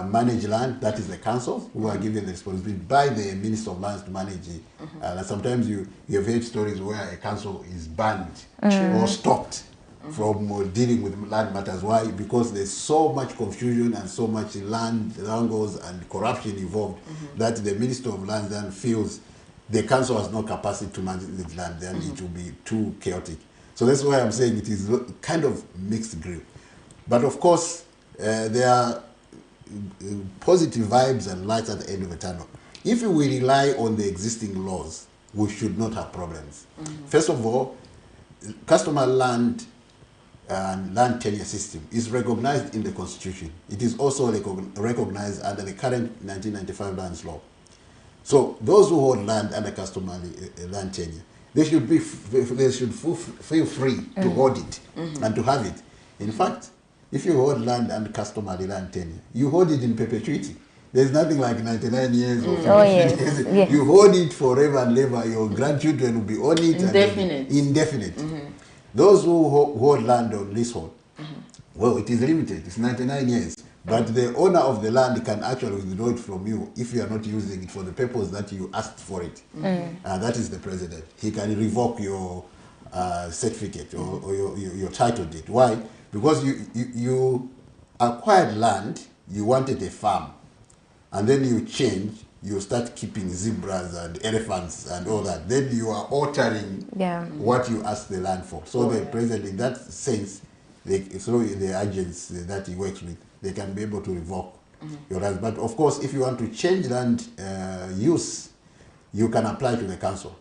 manage land, that is the councils who are given the responsibility by the Minister of Lands to manage it. Sometimes you have heard stories where a council is banned or stopped from dealing with land matters. Why? Because there's so much confusion and so much land wrangles and corruption involved that the Minister of Lands then feels the council has no capacity to manage the land, then it will be too chaotic. So that's why I'm saying it is kind of mixed grill. But of course, there are positive vibes and lights at the end of the tunnel. If we rely on the existing laws, we should not have problems. First of all, customer land and land tenure system is recognized in the Constitution. It is also recognized under the current 1995 lands law. So those who hold land under customary land tenure, they should feel free to hold it and to have it. In fact, if you hold land under customary land tenure, you hold it in perpetuity. There's nothing like 99 years or 50 years. Yeah. You hold it forever and ever. Your grandchildren will be on it. Indefinite. Indefinite. Those who hold land on leasehold, well, it is limited. It's 99 years. But the owner of the land can actually withdraw it from you if you are not using it for the purpose that you asked for it. That is the president. He can revoke your certificate or your title deed. Why? Because you acquired land, you wanted a farm, and then you change, you start keeping zebras and elephants and all that. Then you are altering what you asked the land for. So the president, in that sense, through the agents that he works with, they can be able to revoke your land. But of course, if you want to change land use, you can apply to the council.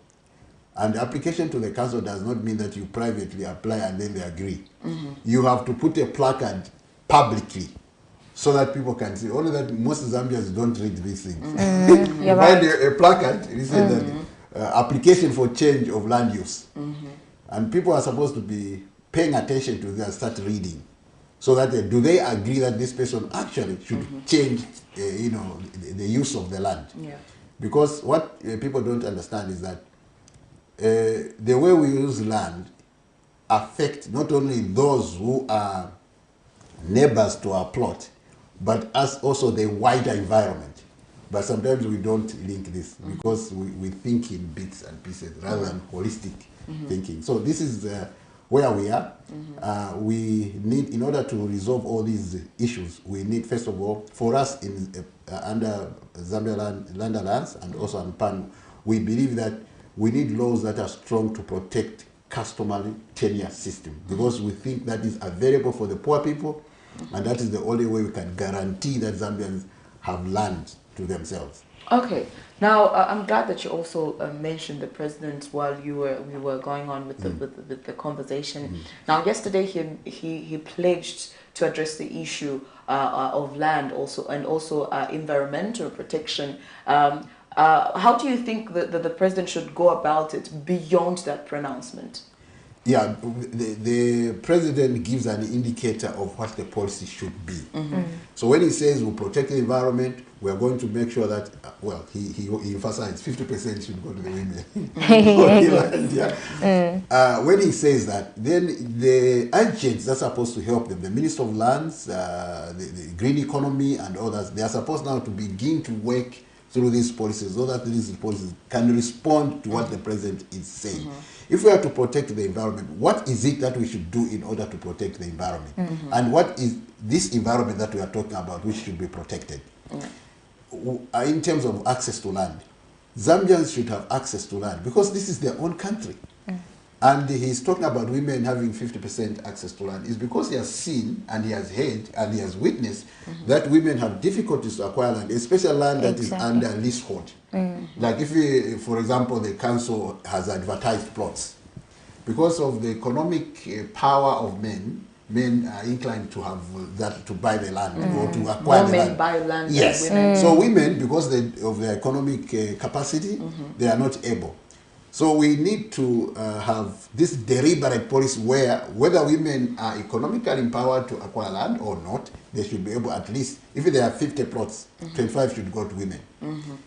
And the application to the council does not mean that you privately apply and then they agree. You have to put a placard publicly so that people can see. Only that most Zambians don't read these things. You find a placard, it says that application for change of land use. And people are supposed to be paying attention to that, start reading. So that do they agree that this person actually should change the use of the land? Because what people don't understand is that the way we use land affect not only those who are neighbors to our plot, but us also the wider environment. But sometimes we don't link this because we think in bits and pieces rather than holistic thinking. So this is where we are. We need, in order to resolve all these issues, we need, first of all, for us under Zambia Land Alliance and also on PAN, we believe that we need laws that are strong to protect customary tenure system, because we think that is available for the poor people, and that is the only way we can guarantee that Zambians have land to themselves. Okay. Now, I'm glad that you also mentioned the president while we were going on with the conversation. Now, yesterday he pledged to address the issue of land and also environmental protection. How do you think that the president should go about it beyond that pronouncement? Yeah, the president gives an indicator of what the policy should be. So when he says we'll protect the environment, we are going to make sure that, well, he emphasized 50% should go to the women. When he says that, then the agents that are supposed to help them, the Minister of Lands, the green economy and others, they are supposed now to begin to work through these policies so that these policies can respond to what the president is saying. If we are to protect the environment, what is it that we should do in order to protect the environment? And what is this environment that we are talking about which should be protected? In terms of access to land, Zambians should have access to land because this is their own country. And he's talking about women having 50% access to land is because he has seen and he has heard and he has witnessed that women have difficulties to acquire land, especially land that is under leasehold. Like if, for example, the council has advertised plots. Because of the economic power of men are inclined to have that, to buy the land or to acquire the land. Men buy land. Yes. Than women. So women, because of their economic capacity, they are not able. So we need to have this deliberate policy where whether women are economically empowered to acquire land or not, they should be able, at least, if there are 50 plots, 25 should go to women.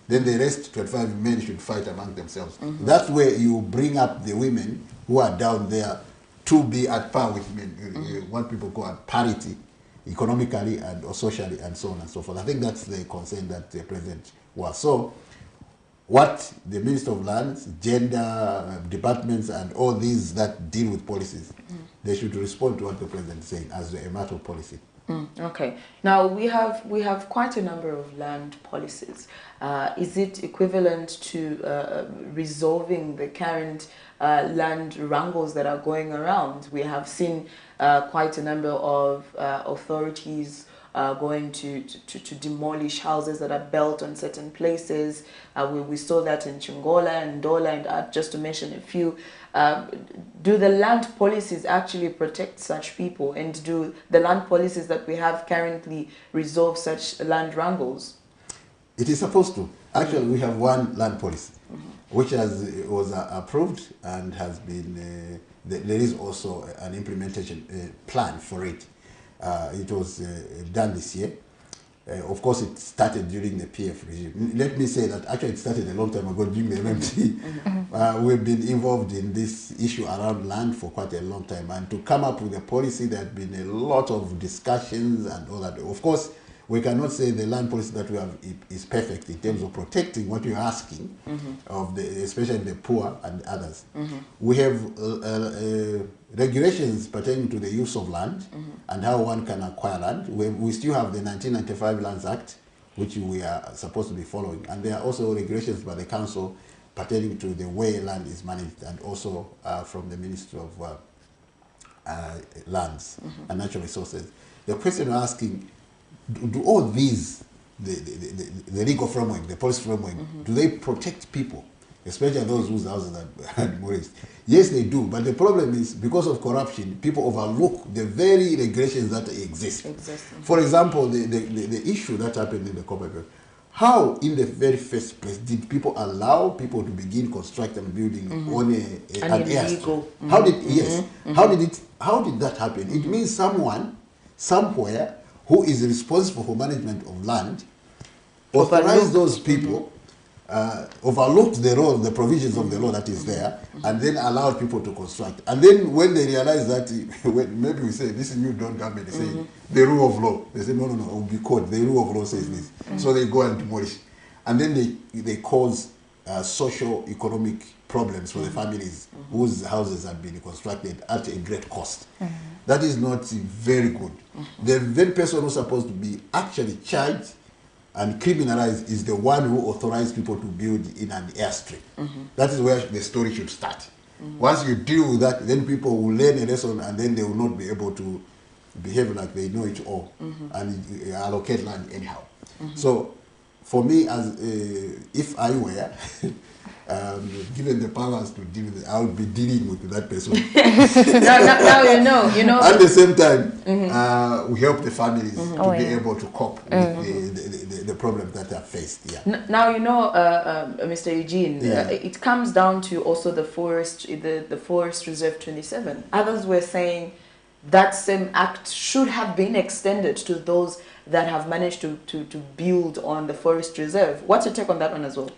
Then the rest, 25 men should fight among themselves. That way you bring up the women who are down there to be at par with men, what people call at parity. economically and or socially and so on and so forth. I think that's the concern that the president was. So what the Minister of Lands, gender departments and all these that deal with policies, they should respond to what the president is saying as a matter of policy. Okay. Now we have quite a number of land policies. Is it equivalent to resolving the current land wrangles that are going around? We have seen quite a number of authorities going to demolish houses that are built on certain places. We saw that in Chingola and Ndola, and just to mention a few. Do the land policies actually protect such people, and do the land policies that we have currently resolve such land wrangles? It is supposed to. Actually, we have one land policy, which was approved and has been. There is also an implementation plan for it. It was done this year. Of course, it started during the PF regime. Let me say that actually it started a long time ago during the MMT. We've been involved in this issue around land for quite a long time. And to come up with a policy, there have been a lot of discussions and all that. Of course, we cannot say the land policy that we have is perfect in terms of protecting what you're asking, of especially the poor and others. We have regulations pertaining to the use of land and how one can acquire land. We still have the 1995 Lands Act, which we are supposed to be following. And there are also regulations by the council pertaining to the way land is managed, and also from the Ministry of Lands and Natural Resources. The question we're asking, do all these, the legal framework, the policy framework, do they protect people, especially those whose houses are demolished? Yes, they do, but the problem is because of corruption, people overlook the very regulations that exist. For example, the issue that happened in the Copper Belt. How, in the very first place, did people allow people to begin constructing and building on an airstrip? How did that happen? It means someone, somewhere, who is responsible for management of land, authorized those people, overlooked the law, the provisions of the law that is there, and then allowed people to construct. And then when they realize that, maybe we say, this is new Don government, they say, the rule of law. They say, no, it will be caught. The rule of law says this. So they go and demolish. And then they cause socio-economic problems for the families whose houses have been constructed at a great cost. That is not very good. The very person who's supposed to be actually charged and criminalized is the one who authorized people to build in an airstrip. That is where the story should start. Once you deal with that, then people will learn a lesson, and then they will not be able to behave like they know it all and allocate land anyhow. So for me, as if I were given the powers to deal with it, I would be dealing with that person. now you know. At the same time, we help the families to be able to cope with the problems that are faced. Now you know, Mr. Eugene, it comes down to also the forest reserve 27. Others were saying that same act should have been extended to those that have managed to build on the forest reserve. What's your take on that one as well?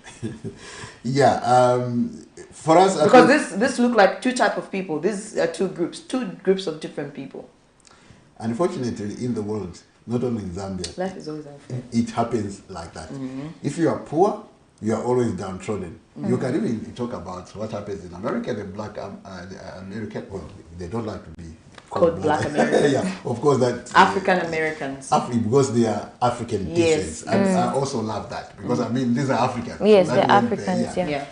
For us, because this look like two types of people. These are two groups of different people. Unfortunately, in the world, not only in Zambia, life is always unfair. It happens like that. If you are poor, you are always downtrodden. You can even talk about what happens in America. The black American, well, they don't like to be called black Americans. Of course that African Americans. Because they are African descent, and I also love that because I mean these are Africans. Yes, so they're Africans.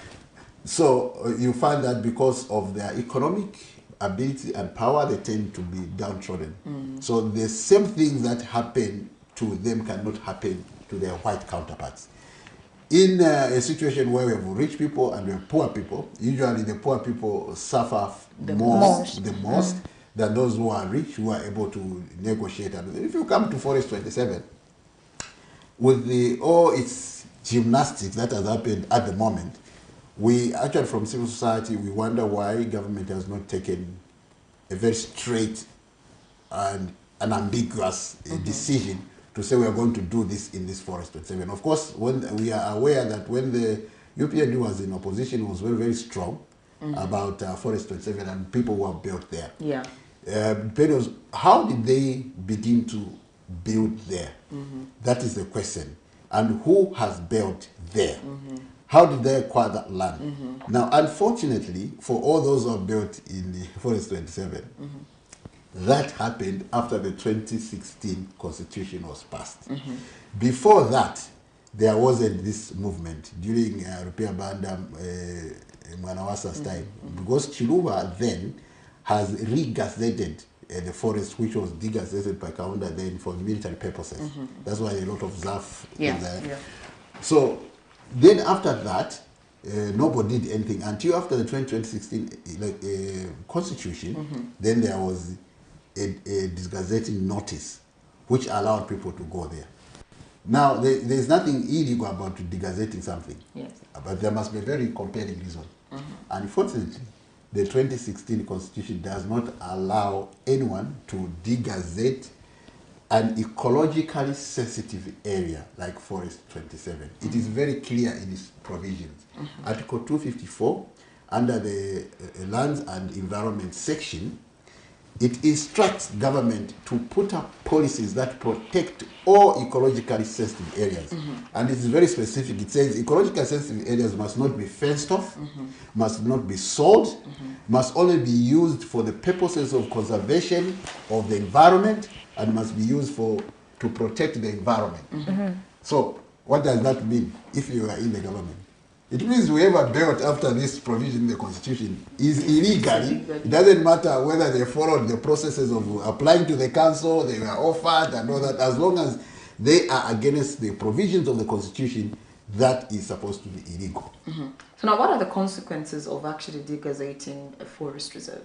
So you find that because of their economic ability and power, they tend to be downtrodden. So the same things that happen to them cannot happen to their white counterparts. In a situation where we have rich people and we have poor people, usually the poor people suffer the most than those who are rich, who are able to negotiate. And if you come to Forest 27, with all its gymnastics that has happened at the moment, we actually from civil society, we wonder why government has not taken a very straight and unambiguous decision to say we are going to do this in this Forest 27. Of course, when we are aware that when the UPND was in opposition, it was very, very strong about Forest 27 and people who are built there. How did they begin to built there? That is the question. And who has built there? How did they acquire that land? Now, unfortunately, for all those who have built in the Forest 27, that happened after the 2016 Constitution was passed. Before that, there wasn't this movement during Rupia Banda Mwanawasa's time, because Chiluba then has regazetted the forest, which was degazetted by Kaunda then for military purposes. That's why a lot of ZAF is there. So then after that, nobody did anything until after the 2016 constitution. Then there was a disgazetting notice which allowed people to go there. Now, there's nothing illegal about degazetting something, but there must be a very compelling reason. Unfortunately, the 2016 Constitution does not allow anyone to degazette an ecologically sensitive area like Forest 27. It is very clear in its provisions. Article 254, under the Lands and Environment section, it instructs government to put up policies that protect all ecologically sensitive areas. And it's very specific. It says ecologically sensitive areas must not be fenced off, must not be sold, must only be used for the purposes of conservation of the environment, and must be used to protect the environment. So what does that mean if you are in the government? It means whoever built after this provision in the Constitution is illegally. It doesn't matter whether they followed the processes of applying to the council, they were offered and all that. As long as they are against the provisions of the Constitution, that is supposed to be illegal. So now what are the consequences of actually degazetting a forest reserve?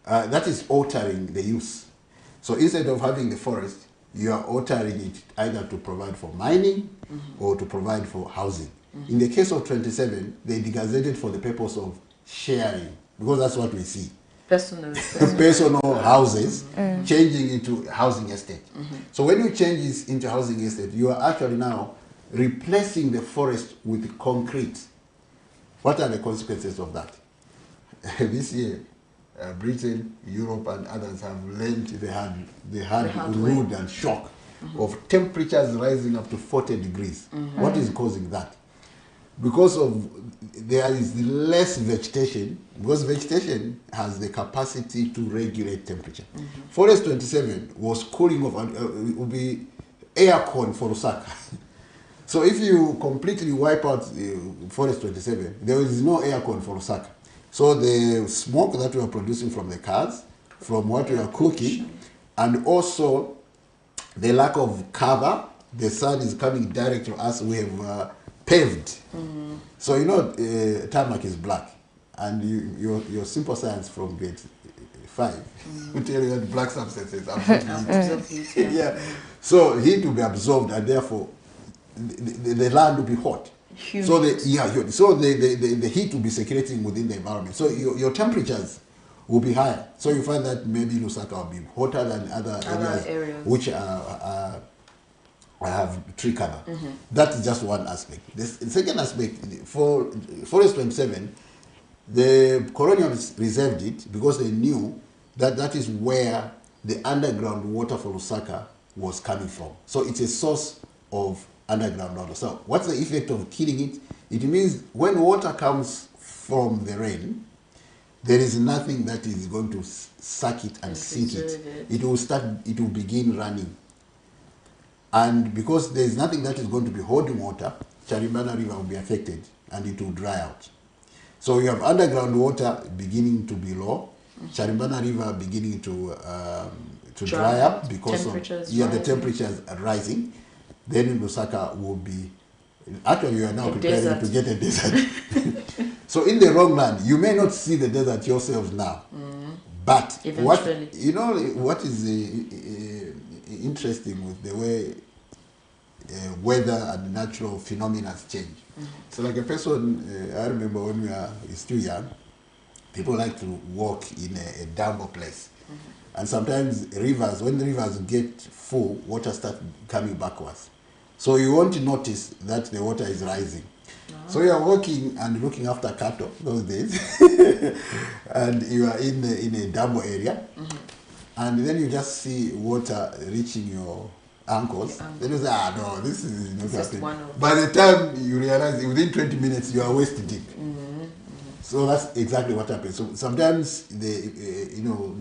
That is altering the use. So instead of having the forest, you are altering it either to provide for mining or to provide for housing. In the case of 27, they degazetted for the purpose of sharing, because that's what we see. Personal houses, changing into housing estate. So when you change this into housing estate, you are actually now replacing the forest with concrete. What are the consequences of that? This year, Britain, Europe, and others have learned the hard rude and shock of temperatures rising up to 40 degrees. What is causing that? Because there is less vegetation, because vegetation has the capacity to regulate temperature. Forest 27 was cooling off, and it would be air con for Lusaka. So if you completely wipe out Forest 27, there is no air con for Lusaka. So the smoke that we are producing from the cars, from what we are cooking, and also the lack of cover, the sun is coming direct to us. We have paved. So you know tarmac is black, and your simple science from grade 5 will tell you that black substances absorb heat. Yeah. So heat will be absorbed, and therefore the land will be hot. Humid. So the heat will be circulating within the environment. So your temperatures will be higher. So you find that maybe Lusaka will be hotter than other areas which have tree cover. That is just one aspect. The second aspect, for Forest 27, the colonials reserved it because they knew that that is where the underground water for Lusaka was coming from. So it's a source of underground water. So what's the effect of killing it? It means when water comes from the rain, there is nothing that is going to suck it and sink it. It will begin running. And because there is nothing that is going to be holding water, Charimbana River will be affected and it will dry out. So you have underground water beginning to be low, Charimbana River beginning to dry up because the temperatures are rising. Then in Lusaka will be, actually you are now preparing to get a desert. So in the wrong land, you may not see the desert yourselves now, but what is interesting with the way weather and natural phenomena change. So like a person, I remember when we are still young, people like to walk in a damp place. And sometimes rivers, when the rivers get full, water starts coming backwards. So you won't notice that the water is rising. So you are walking and looking after cattle those days, and you are in a dambo area, and then you just see water reaching your ankles. Then you say, no, this is not happening. By the time you realize, within 20 minutes, you are waist deep. So that's exactly what happens. So sometimes the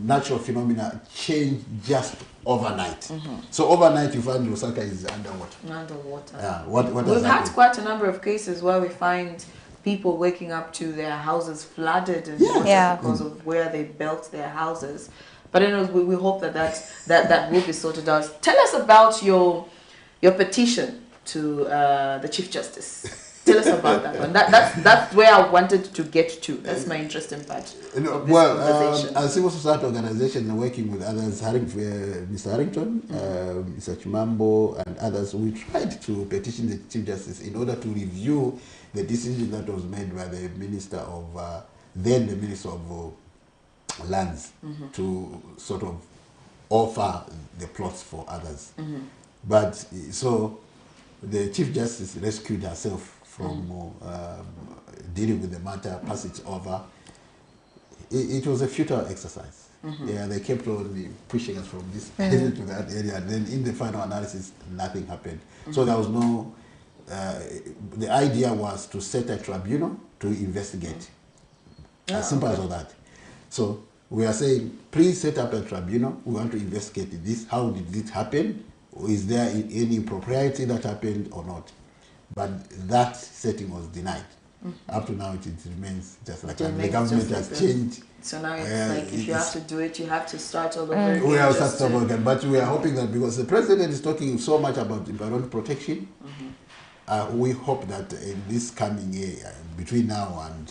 natural phenomena change just overnight. So overnight you find Lusaka is underwater. Yeah. We've had quite a number of cases where we find people waking up to their houses flooded in water because of where they built their houses. But we hope that will be sorted out. Tell us about your petition to the Chief Justice. Tell us about that one. That's where I wanted to get to. That's my interesting part of this conversation. As civil society organization working with others, Mr. Harrington, Mr. Chimambo, and others, we tried to petition the Chief Justice in order to review the decision that was made by the Minister of then the Minister of Lands to sort of offer the plots for others. But so the Chief Justice rescued herself from dealing with the matter, pass it over. It was a futile exercise. Yeah, they kept on pushing us from this area to that area, and then in the final analysis, nothing happened. So there was no. The idea was to set a tribunal to investigate. As simple as that. So we are saying, please set up a tribunal. We want to investigate this. How did it happen? Is there any impropriety that happened or not? But that setting was denied. Up to now, it remains just like that. The government has changed. So now it's like if you have to do it, you have to start all over again. We have to start over again. But we are hoping that because the president is talking so much about environmental protection, we hope that in this coming year, between now and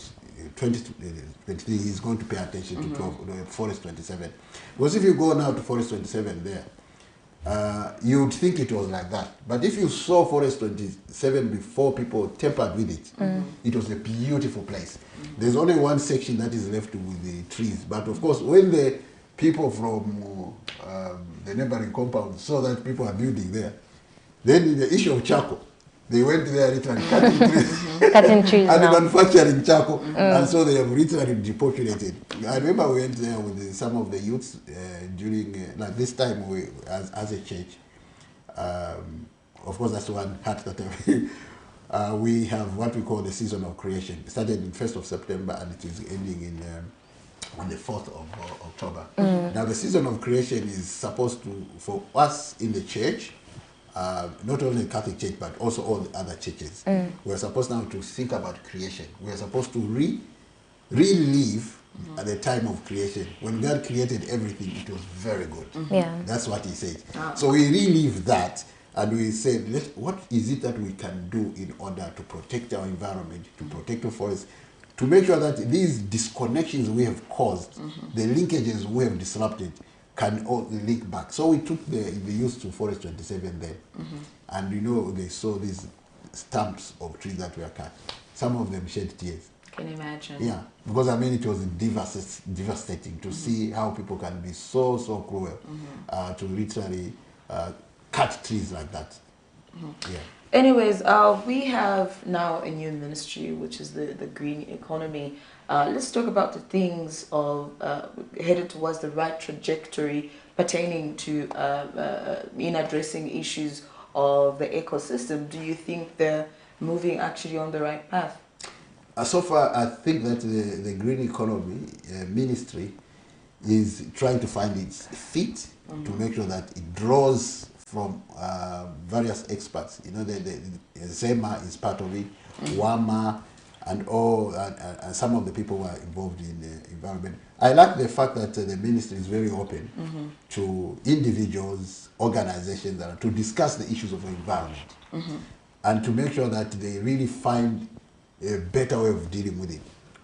2023, he's going to pay attention to Forest 27. Because if you go now to Forest 27 there, you would think it was like that. But if you saw Forest 27 before people tampered with it, it was a beautiful place. There's only one section that is left with the trees. But of course, when the people from the neighboring compound saw that people are building there, then the issue of charcoal, they went there literally cutting trees, cutting trees and manufacturing charcoal, and so they have literally depopulated. I remember we went there with some of the youths during like this time we as a church. Of course, that's one hat that we have what we call the season of creation. It started in 1st of September and it is ending in on the 4th of October. Now the season of creation is supposed to, for us in the church, not only the Catholic Church, but also all the other churches. We're supposed now to think about creation. We're supposed to relive at the time of creation. When God created everything, it was very good. That's what he said. So we relive that, and we said, what is it that we can do in order to protect our environment, to protect the forest, to make sure that these disconnections we have caused, the linkages we have disrupted, can all link back. So we took the youth to Forest 27 there, and they saw these stumps of trees that were cut. Some of them shed tears. Can you imagine? Yeah, because it was devastating to see how people can be so cruel to literally cut trees like that. Yeah. Anyways, we have now a new ministry, which is the green economy. Let's talk about the things of headed towards the right trajectory pertaining to in addressing issues of the ecosystem. Do you think they're moving actually on the right path? So far, I think that the green economy ministry is trying to find its feet to make sure that it draws from various experts. The ZEMA is part of it, WAMA, and some of the people who are involved in the environment. I like the fact that the ministry is very open to individuals, organizations, to discuss the issues of the environment and to make sure that they really find a better way of dealing with it.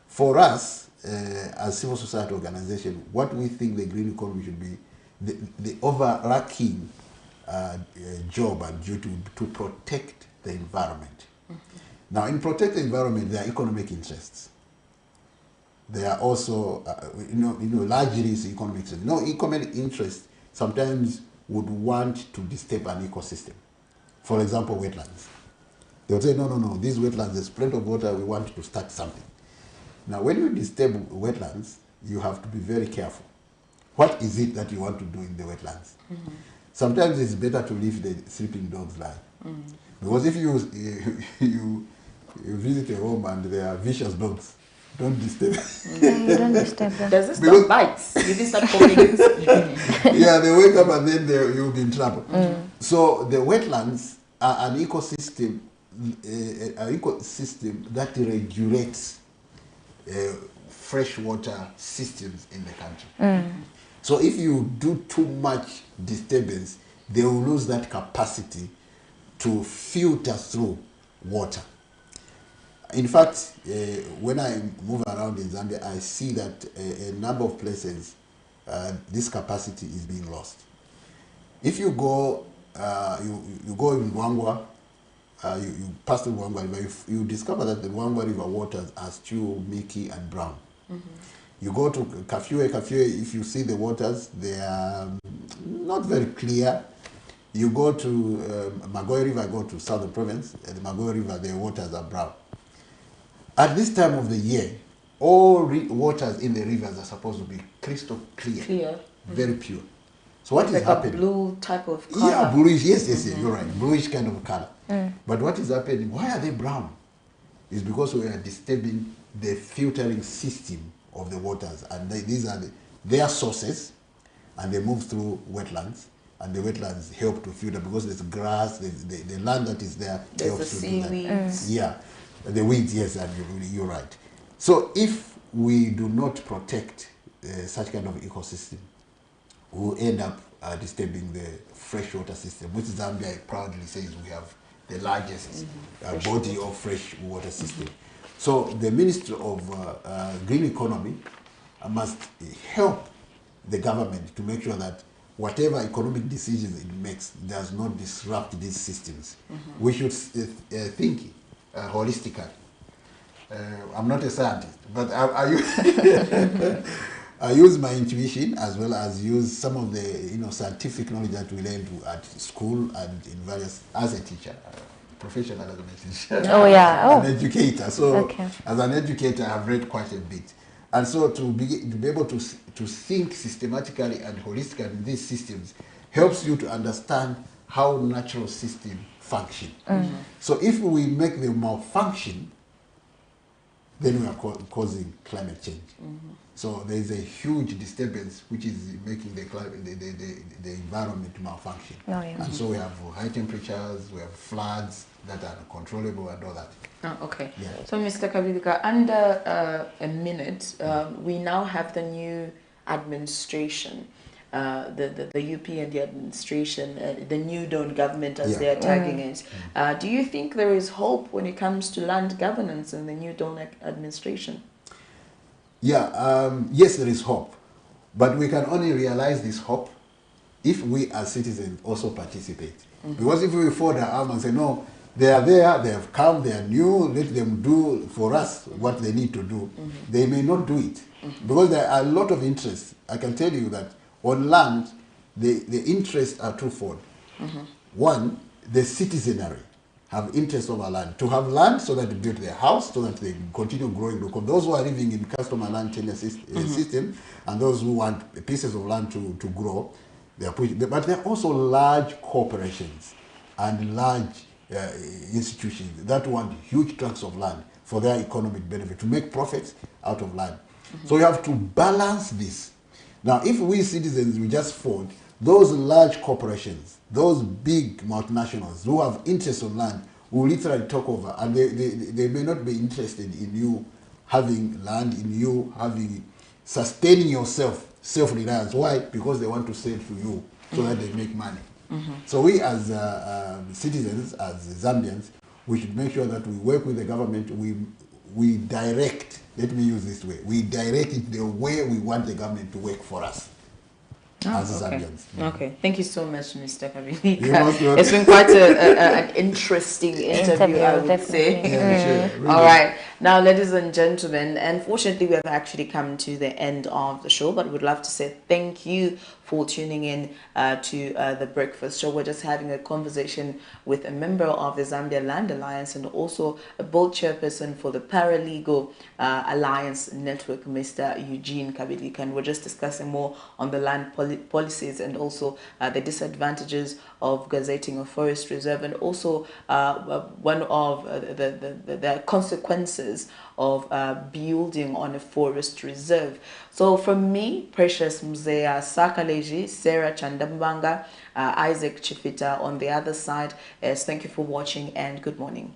For us, as civil society organization, what we think the green economy should be, the overarching job and duty to protect the environment. Now, in protect the environment, there are economic interests. There are also, largely it's economic interests. Economic interest sometimes would want to disturb an ecosystem. For example, wetlands. They'll say, no, these wetlands, there's plenty of water, we want to start something. Now, when you disturb wetlands, you have to be very careful. what is it that you want to do in the wetlands? Sometimes it's better to leave the sleeping dogs lie. Because if you visit a home and there are vicious dogs, don't disturb them. You don't disturb them. Does this dog bites? You did start calling it. Yeah, they wake up and then you'll be in trouble. So the wetlands are an ecosystem that regulates freshwater systems in the country. So if you do too much disturbance, they will lose that capacity to filter through water. In fact, when I move around in Zambia, I see that a number of places, this capacity is being lost. If you go, you go in Luangwa, you pass the Luangwa River, you discover that the Luangwa River waters are still milky and brown. You go to Kafue, if you see the waters, they are not very clear. You go to Magoy River, go to Southern Province, and the Magoy River, the waters are brown. At this time of the year, all waters in the rivers are supposed to be crystal clear, very pure. So what is happening? Like a blue type of color. Yeah, bluish, yes, you're right, bluish kind of color. But what is happening, why are they brown? It's because we are disturbing the filtering system of the waters, and these are their sources, and they move through wetlands, and the wetlands help to filter because there's grass, the land that is there helps to do that. Yeah. The weeds, yes, and you're right. So if we do not protect such kind of ecosystem, we'll end up disturbing the freshwater system, which Zambia proudly says we have the largest body of fresh water system. So the Ministry of Green Economy must help the government to make sure that whatever economic decisions it makes does not disrupt these systems. We should think holistically. I'm not a scientist, but I use my intuition as well as use some of the scientific knowledge that we learned at school and in various, as a teacher, professional as a teacher. An educator. So as an educator, I've read quite a bit, and so to be able to think systematically and holistically in these systems helps you to understand how natural systems function. So if we make them malfunction, then we are causing climate change. So there is a huge disturbance which is making the environment malfunction. And so we have high temperatures, we have floods that are uncontrollable and all that. Okay. Yeah. So Mr. Kabilika, under a minute, we now have the new administration. The UP and the administration, the new Dawn government as they are tagging it. Do you think there is hope when it comes to land governance in the new Dawn administration? Yeah, yes, there is hope. But we can only realize this hope if we as citizens also participate. Because if we fold our arms and say, no, they are there, they have come, they are new, let them do for us what they need to do, they may not do it. Because there are a lot of interests. I can tell you that on land, the interests are twofold. One, the citizenry have interest over land. To have land so that they build their house, so that they continue growing. Because those who are living in customer land tenure system, and those who want pieces of land to grow, they are pushing. But there are also large corporations and large institutions that want huge tracts of land for their economic benefit, to make profits out of land. So you have to balance this. Now, if we citizens, we just fund those large corporations, those big multinationals who have interest on land, will literally take over, and they may not be interested in you having land, in you sustaining yourself, self-reliance. Why? Because they want to sell to you so that they make money. So we as citizens, as Zambians, we should make sure that we work with the government, we direct, let me use this way, we direct it the way we want the government to work for us. As Zambians. Okay, thank you so much, Mr. Kabilika. It's been quite an interesting interview, I would say. Yeah, sure. Really. All right, now, ladies and gentlemen, unfortunately, we have actually come to the end of the show, but we'd love to say thank you for tuning in to the Breakfast Show. We're just having a conversation with a member of the Zambia Land Alliance and also a board chairperson for the Paralegal Alliance Network, Mr. Eugene Kabilika. And we're just discussing more on the land policies and also the disadvantages of gazetting a forest reserve, and also one of the consequences of building on a forest reserve. So from me, Precious Mzea Sakaleji, Sarah Chandambanga, Isaac Chifita on the other side, thank you for watching and good morning.